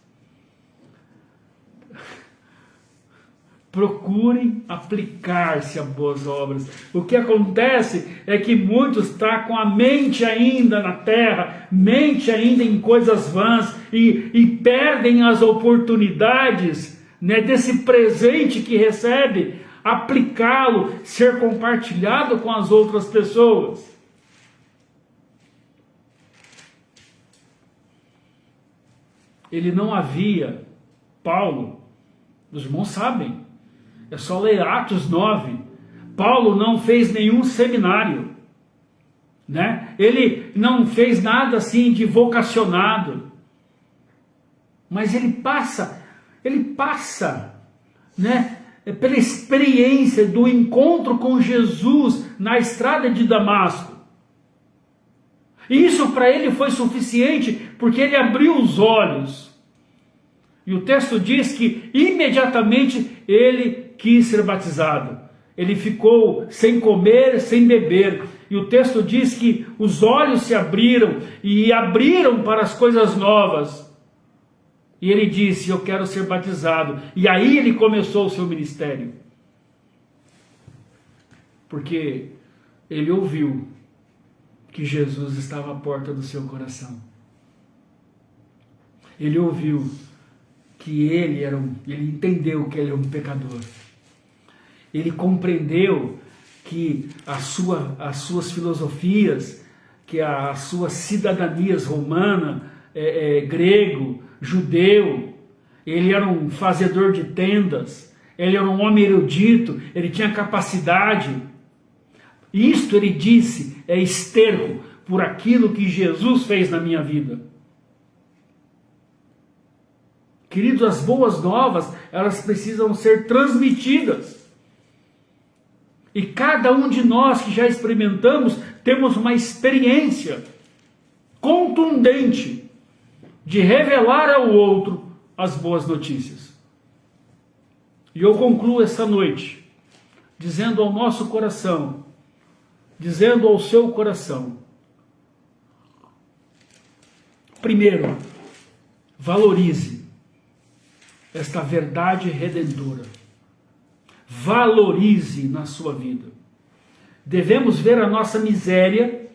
procurem aplicar-se a boas obras. O que acontece é que muitos estão com a mente ainda na terra, mente ainda em coisas vãs, e perdem as oportunidades, né, desse presente que recebe, aplicá-lo, ser compartilhado com as outras pessoas. Ele não havia, Paulo, os irmãos sabem, é só ler Atos 9. Paulo não fez nenhum seminário, né? Ele não fez nada assim de vocacionado, mas ele passa, né, pela experiência do encontro com Jesus na estrada de Damasco. E isso para ele foi suficiente, porque ele abriu os olhos. E o texto diz que imediatamente ele quis ser batizado. Ele ficou sem comer, sem beber. E o texto diz que os olhos se abriram e abriram para as coisas novas. E ele disse: eu quero ser batizado. E aí ele começou o seu ministério. Porque ele ouviu que Jesus estava à porta do seu coração. Ele ouviu que ele entendeu que ele é um pecador. Ele compreendeu que as suas filosofias, que as suas cidadanias romana, grego, judeu, ele era um fazedor de tendas, ele era um homem erudito, ele tinha capacidade. Isto ele disse é esterco por aquilo que Jesus fez na minha vida. Queridos, as boas novas, elas precisam ser transmitidas. E cada um de nós que já experimentamos, temos uma experiência contundente de revelar ao outro as boas notícias. E eu concluo essa noite dizendo ao nosso coração, dizendo ao seu coração: primeiro, valorize esta verdade redentora. Valorize na sua vida. Devemos ver a nossa miséria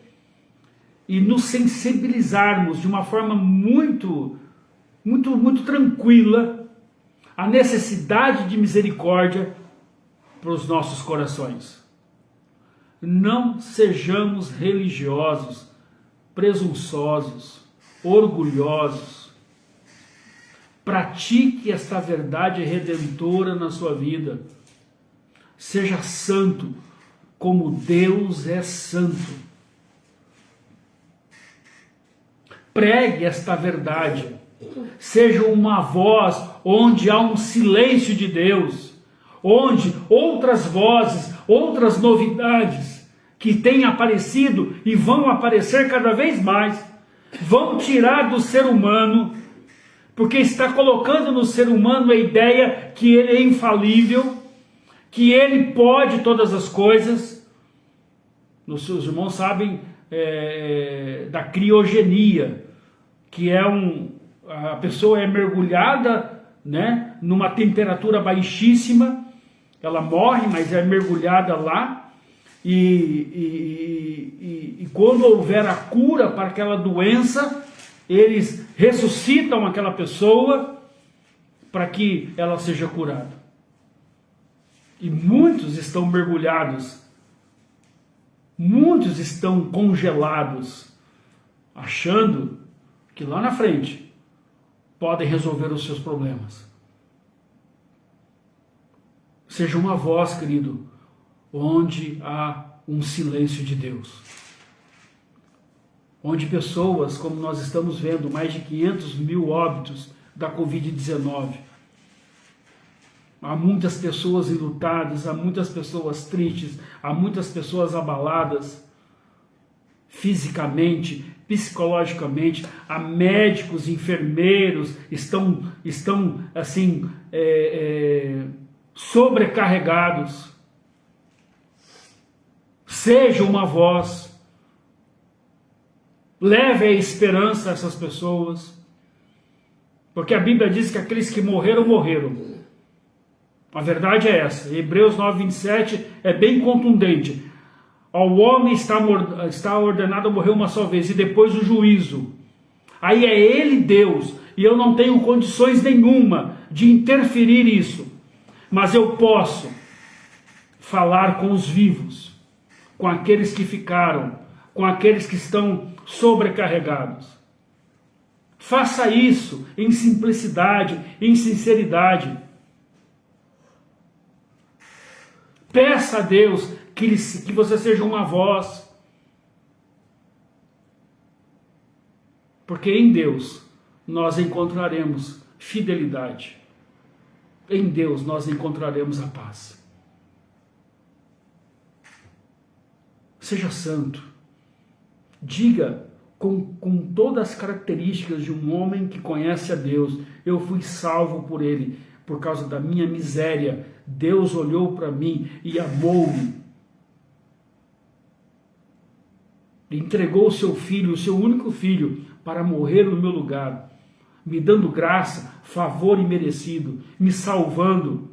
e nos sensibilizarmos de uma forma muito tranquila a necessidade de misericórdia para os nossos corações. Não sejamos religiosos, presunçosos, orgulhosos. Pratique esta verdade redentora na sua vida. Seja santo, como Deus é santo. Pregue esta verdade. Seja uma voz onde há um silêncio de Deus, onde outras vozes, outras novidades que têm aparecido e vão aparecer cada vez mais, vão tirar do ser humano, porque está colocando no ser humano a ideia que ele é infalível, que ele pode todas as coisas. Os seus irmãos sabem da criogenia, que é a pessoa é mergulhada, né, numa temperatura baixíssima, ela morre, mas é mergulhada lá, e quando houver a cura para aquela doença, eles ressuscitam aquela pessoa para que ela seja curada. E muitos estão mergulhados, muitos estão congelados, achando que lá na frente podem resolver os seus problemas. Seja uma voz, querido, onde há um silêncio de Deus. Onde pessoas, como nós estamos vendo, mais de 500 mil óbitos da Covid-19. Há muitas pessoas enlutadas, há muitas pessoas tristes, há muitas pessoas abaladas fisicamente, psicologicamente. Há médicos, enfermeiros, estão assim, sobrecarregados. Seja uma voz. Leve a esperança a essas pessoas. Porque a Bíblia diz que aqueles que morreram, morreram. A verdade é essa. Hebreus 9:27 é bem contundente. Ao homem está ordenado a morrer uma só vez e depois o juízo. Aí é ele Deus, e eu não tenho condições nenhuma de interferir isso. Mas eu posso falar com os vivos, com aqueles que ficaram, com aqueles que estão sobrecarregados. Faça isso em simplicidade, em sinceridade. Peça a Deus que você seja uma voz. Porque em Deus nós encontraremos fidelidade. Em Deus nós encontraremos a paz. Seja santo. Diga com todas as características de um homem que conhece a Deus: eu fui salvo por Ele, por causa da minha miséria. Deus olhou para mim e amou-me. Entregou o seu filho, o seu único filho, para morrer no meu lugar, me dando graça, favor imerecido, me salvando.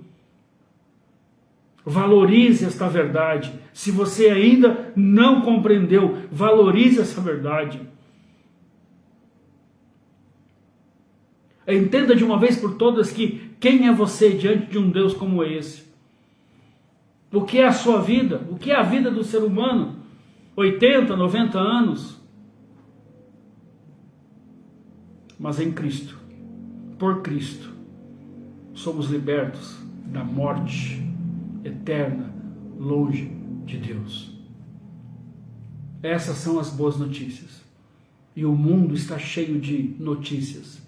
Valorize esta verdade. Se você ainda não compreendeu, valorize essa verdade. Entenda de uma vez por todas que quem é você diante de um Deus como esse? O que é a sua vida? O que é a vida do ser humano? 80, 90 anos? Mas em Cristo por Cristo, somos libertos da morte eterna, longe de Deus. Essas são as boas notícias. E o mundo está cheio de notícias.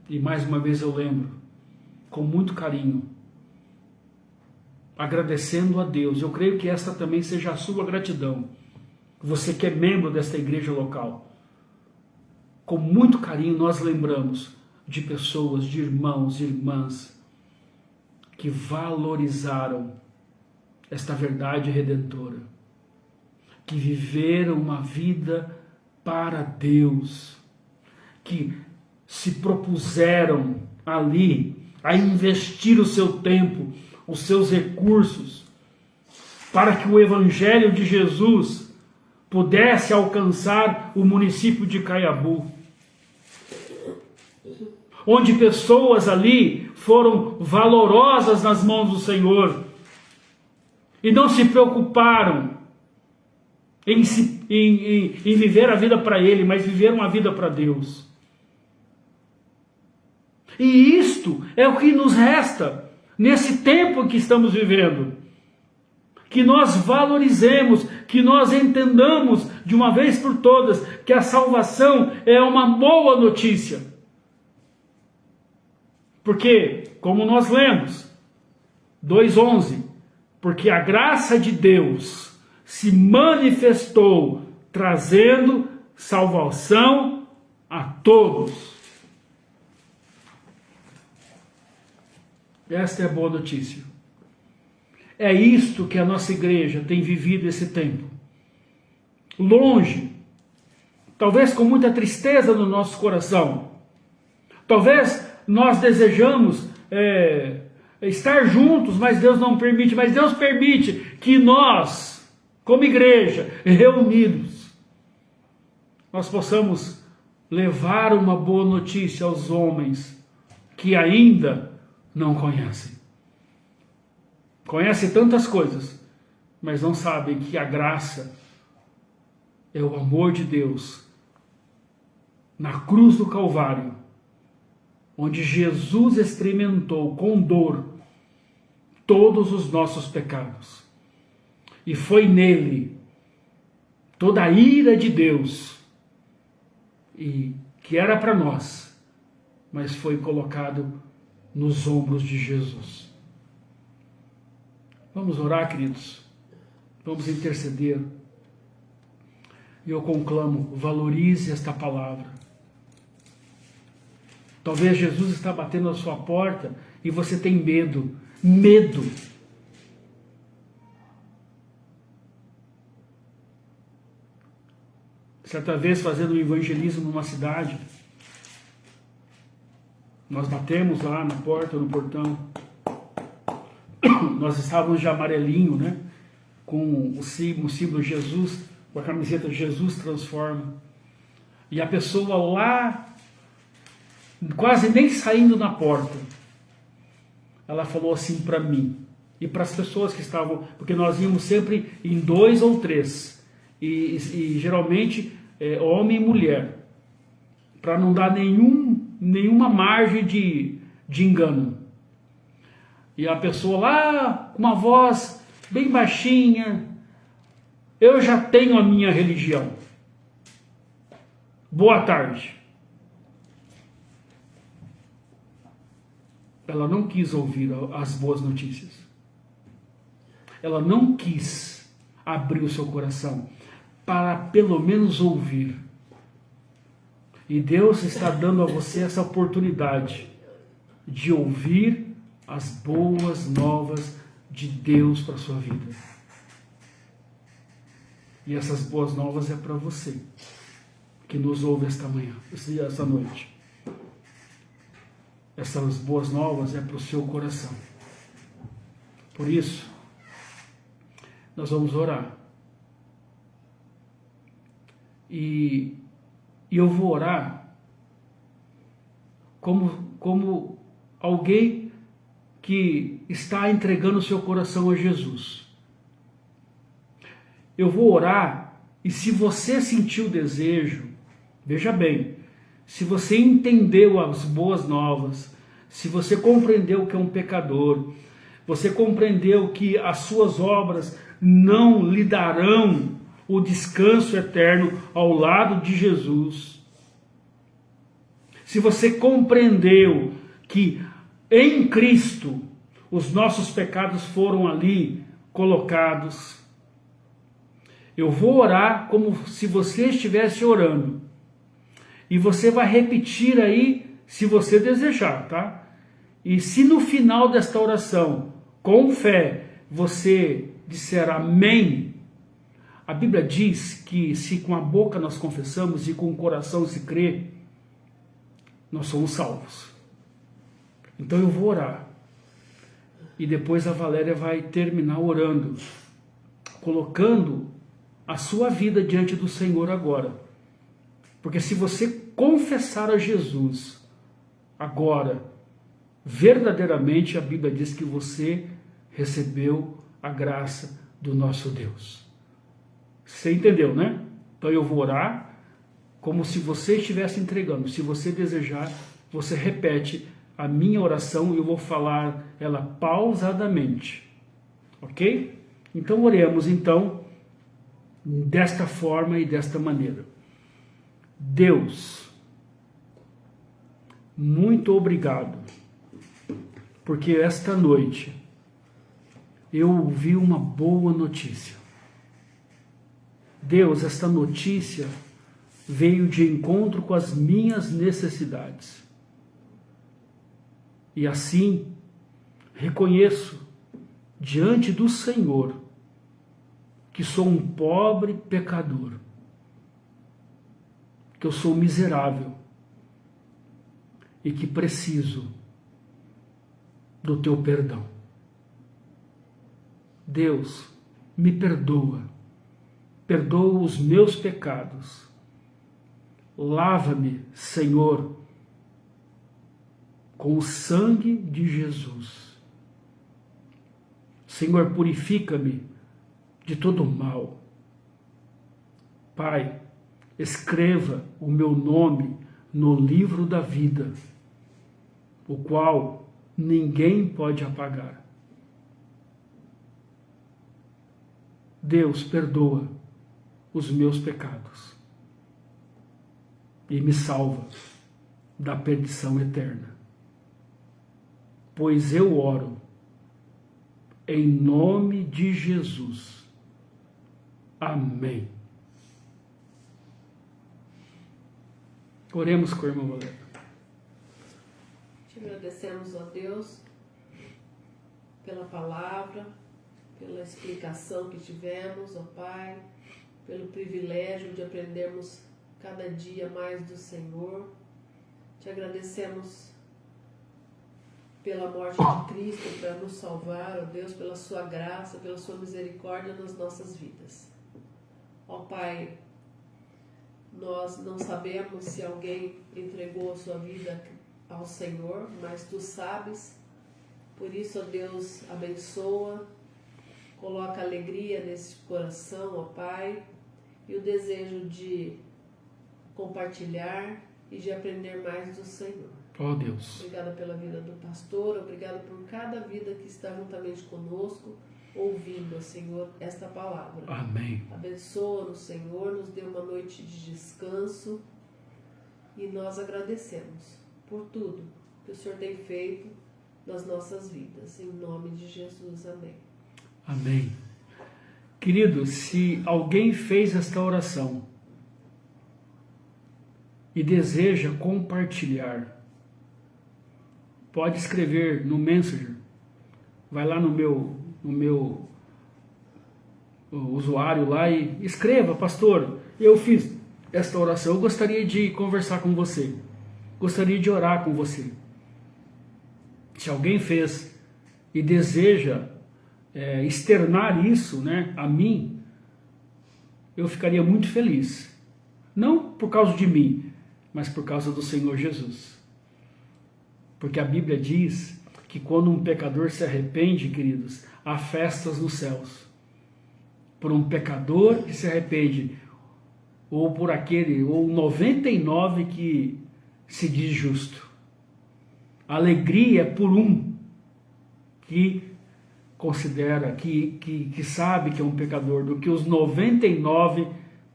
E mais uma vez eu lembro, com muito carinho, agradecendo a Deus. Eu creio que esta também seja a sua gratidão. Você que é membro desta igreja local. Com muito carinho nós lembramos de pessoas, de irmãos e irmãs que valorizaram esta verdade redentora, que viveram uma vida para Deus, que se propuseram ali a investir o seu tempo, os seus recursos, para que o Evangelho de Jesus pudesse alcançar o município de Caiabu, onde pessoas ali foram valorosas nas mãos do Senhor e não se preocuparam em viver a vida para Ele, mas viveram a vida para Deus. E isto é o que nos resta nesse tempo que estamos vivendo. Que nós valorizemos, que nós entendamos de uma vez por todas que a salvação é uma boa notícia. Porque, como nós lemos, 2:11, porque a graça de Deus se manifestou, trazendo salvação a todos. Esta é a boa notícia. É isto que a nossa igreja tem vivido esse tempo. Longe, talvez com muita tristeza no nosso coração. Talvez nós desejamos estar juntos, mas Deus não permite. Mas Deus permite que nós, como igreja, reunidos, nós possamos levar uma boa notícia aos homens que ainda não conhecem. Conhecem tantas coisas, mas não sabem que a graça é o amor de Deus na cruz do Calvário, onde Jesus experimentou com dor todos os nossos pecados. E foi nele toda a ira de Deus, e que era para nós, mas foi colocado nos ombros de Jesus. Vamos orar, queridos. Vamos interceder. E eu conclamo, valorize esta palavra. Talvez Jesus está batendo a sua porta e você tem medo. Medo. Certa vez, fazendo um evangelismo numa cidade, nós batemos lá na porta, no portão. Nós estávamos de amarelinho, né? Com o símbolo Jesus, com a camiseta Jesus Transforma. E a pessoa lá, quase nem saindo na porta, ela falou assim para mim e para as pessoas que estavam, porque nós íamos sempre em 2 ou 3, e geralmente homem e mulher, para não dar nenhuma margem de engano. E a pessoa lá, com uma voz bem baixinha, eu já tenho a minha religião. Boa tarde. Ela não quis ouvir as boas notícias. Ela não quis abrir o seu coração para pelo menos ouvir. E Deus está dando a você essa oportunidade de ouvir as boas novas de Deus para a sua vida. E essas boas novas é para você, que nos ouve esta manhã, esta noite. Essas boas novas é para o seu coração. Por isso, nós vamos orar. E eu vou orar como alguém que está entregando o seu coração a Jesus. Eu vou orar, e se você sentir o desejo, veja bem, se você entendeu as boas novas, se você compreendeu que é um pecador, você compreendeu que as suas obras não lhe darão o descanso eterno ao lado de Jesus, se você compreendeu que em Cristo os nossos pecados foram ali colocados, eu vou orar como se você estivesse orando. E você vai repetir aí, se você desejar, tá? E se no final desta oração, com fé, você disser amém, a Bíblia diz que se com a boca nós confessamos e com o coração se crê, nós somos salvos. Então eu vou orar. E depois a Valéria vai terminar orando, colocando a sua vida diante do Senhor agora. Porque se você confessar a Jesus agora, verdadeiramente a Bíblia diz que você recebeu a graça do nosso Deus. Você entendeu, né? Então eu vou orar como se você estivesse entregando. Se você desejar, você repete a minha oração e eu vou falar ela pausadamente. Ok? Então oremos então desta forma e desta maneira. Deus, muito obrigado, porque esta noite eu ouvi uma boa notícia. Deus, esta notícia veio de encontro com as minhas necessidades. E assim, reconheço diante do Senhor que sou um pobre pecador, que eu sou miserável e que preciso do teu perdão. Deus, me perdoa, perdoa os meus pecados. Lava-me, Senhor, com o sangue de Jesus. Senhor, purifica-me de todo mal. Pai, escreva o meu nome no livro da vida, o qual ninguém pode apagar. Deus, perdoa os meus pecados e me salva da perdição eterna. Pois eu oro em nome de Jesus. Amém. Oremos com a irmã Valéria. Te agradecemos, ó Deus, pela palavra, pela explicação que tivemos, ó Pai, pelo privilégio de aprendermos cada dia mais do Senhor. Te agradecemos pela morte de Cristo para nos salvar, ó Deus, pela sua graça, pela sua misericórdia nas nossas vidas. Ó Pai, nós não sabemos se alguém entregou a sua vida ao Senhor, mas Tu sabes. Por isso, ó Deus, abençoa, coloca alegria nesse coração, ó Pai, e o desejo de compartilhar e de aprender mais do Senhor. Ó Deus. Obrigada pela vida do pastor, obrigada por cada vida que está juntamente conosco, ouvindo, Senhor, esta palavra. Amém. Abençoa-nos, Senhor, nos dê uma noite de descanso e nós agradecemos por tudo que o Senhor tem feito nas nossas vidas. Em nome de Jesus, amém. Amém. Querido, se alguém fez esta oração e deseja compartilhar, pode escrever no Messenger. Vai lá no meu usuário lá e escreva: pastor, eu fiz esta oração, eu gostaria de conversar com você, gostaria de orar com você. Se alguém fez e deseja externar isso, né, a mim, eu ficaria muito feliz. Não por causa de mim, mas por causa do Senhor Jesus. Porque a Bíblia diz que quando um pecador se arrepende, queridos, há festas nos céus. Por um pecador que se arrepende, ou por aquele, ou 99 que se diz justo. A alegria é por um que considera, que sabe que é um pecador, do que os 99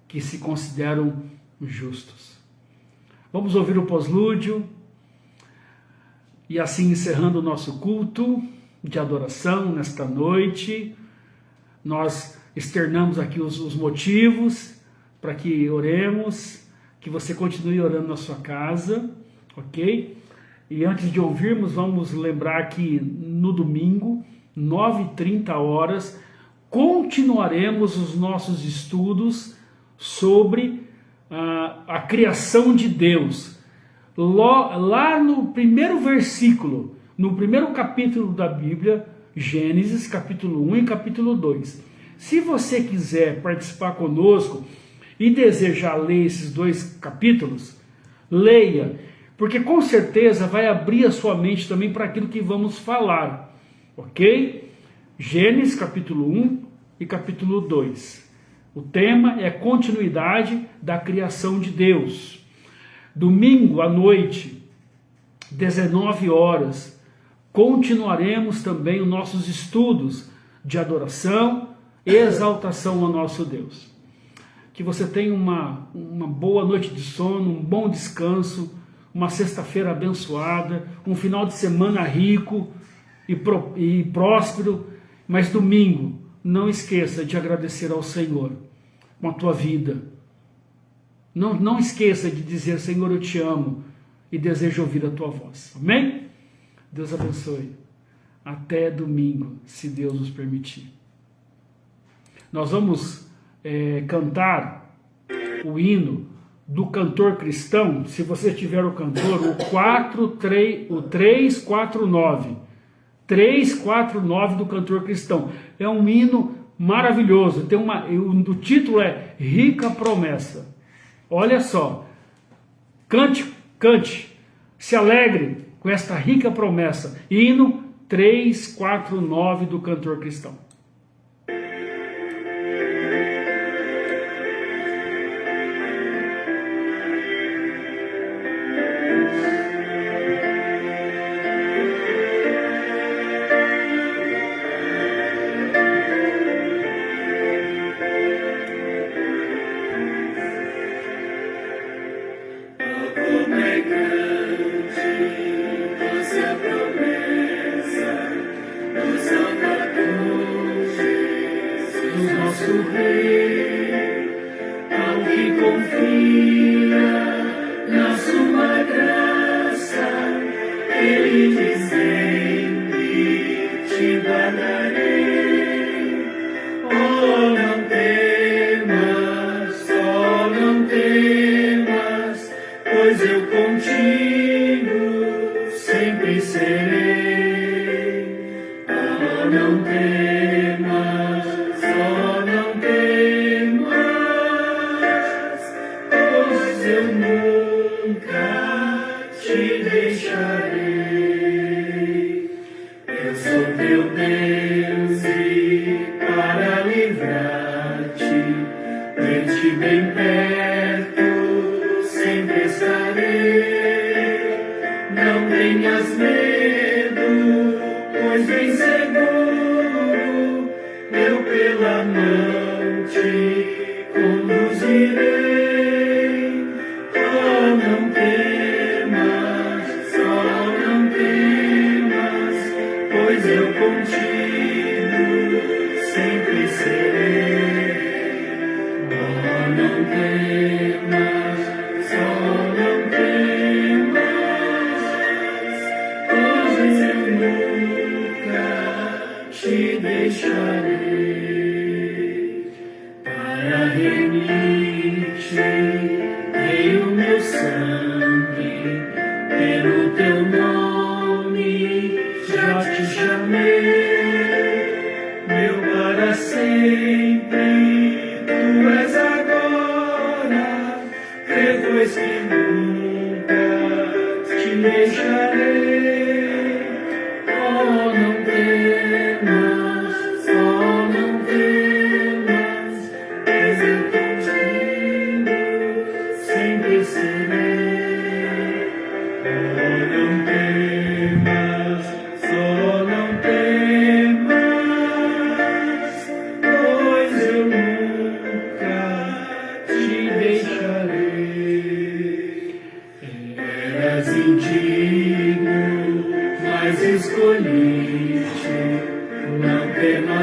que se consideram justos. Vamos ouvir o pós-lúdio e assim encerrando o nosso culto de adoração nesta noite. Nós externamos aqui os motivos para que oremos, que você continue orando na sua casa, ok? E antes de ouvirmos, vamos lembrar que no domingo, 9h30, continuaremos os nossos estudos sobre a criação de Deus. Lá no primeiro versículo, no primeiro capítulo da Bíblia, Gênesis, capítulo 1 e capítulo 2. Se você quiser participar conosco e desejar ler esses 2 capítulos, leia, porque com certeza vai abrir a sua mente também para aquilo que vamos falar, ok? Gênesis capítulo 1 e capítulo 2. O tema é continuidade da criação de Deus. Domingo à noite, 19h, continuaremos também os nossos estudos de adoração e exaltação ao nosso Deus. Que você tenha uma boa noite de sono, um bom descanso, uma sexta-feira abençoada, um final de semana rico e próspero, mas domingo, não esqueça de agradecer ao Senhor com a tua vida. Não esqueça de dizer, Senhor, eu te amo e desejo ouvir a tua voz. Amém? Deus abençoe. Até domingo, se Deus nos permitir. Nós vamos cantar o hino do cantor cristão. Se você tiver o cantor, o 349. 349 do cantor cristão. É um hino maravilhoso. O título é Rica Promessa. Olha só. Cante, se alegre com esta rica promessa. Hino 349 do cantor cristão.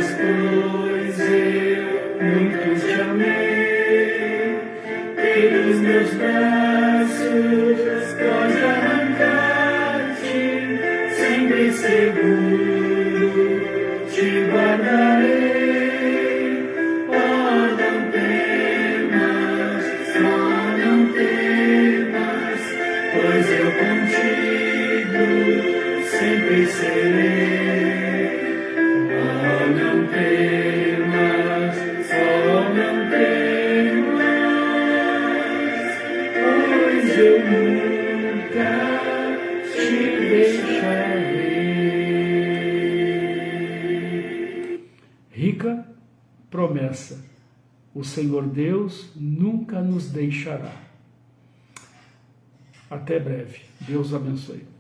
mas pois eu muito te amei, pelos meus braços pode arrancar-te, sempre seguro te guardarei. Oh, não temas, pois eu contigo sempre serei. Oh, não temas, pois eu nunca te deixarei. Rica promessa: o Senhor Deus nunca nos deixará. Até breve. Deus abençoe.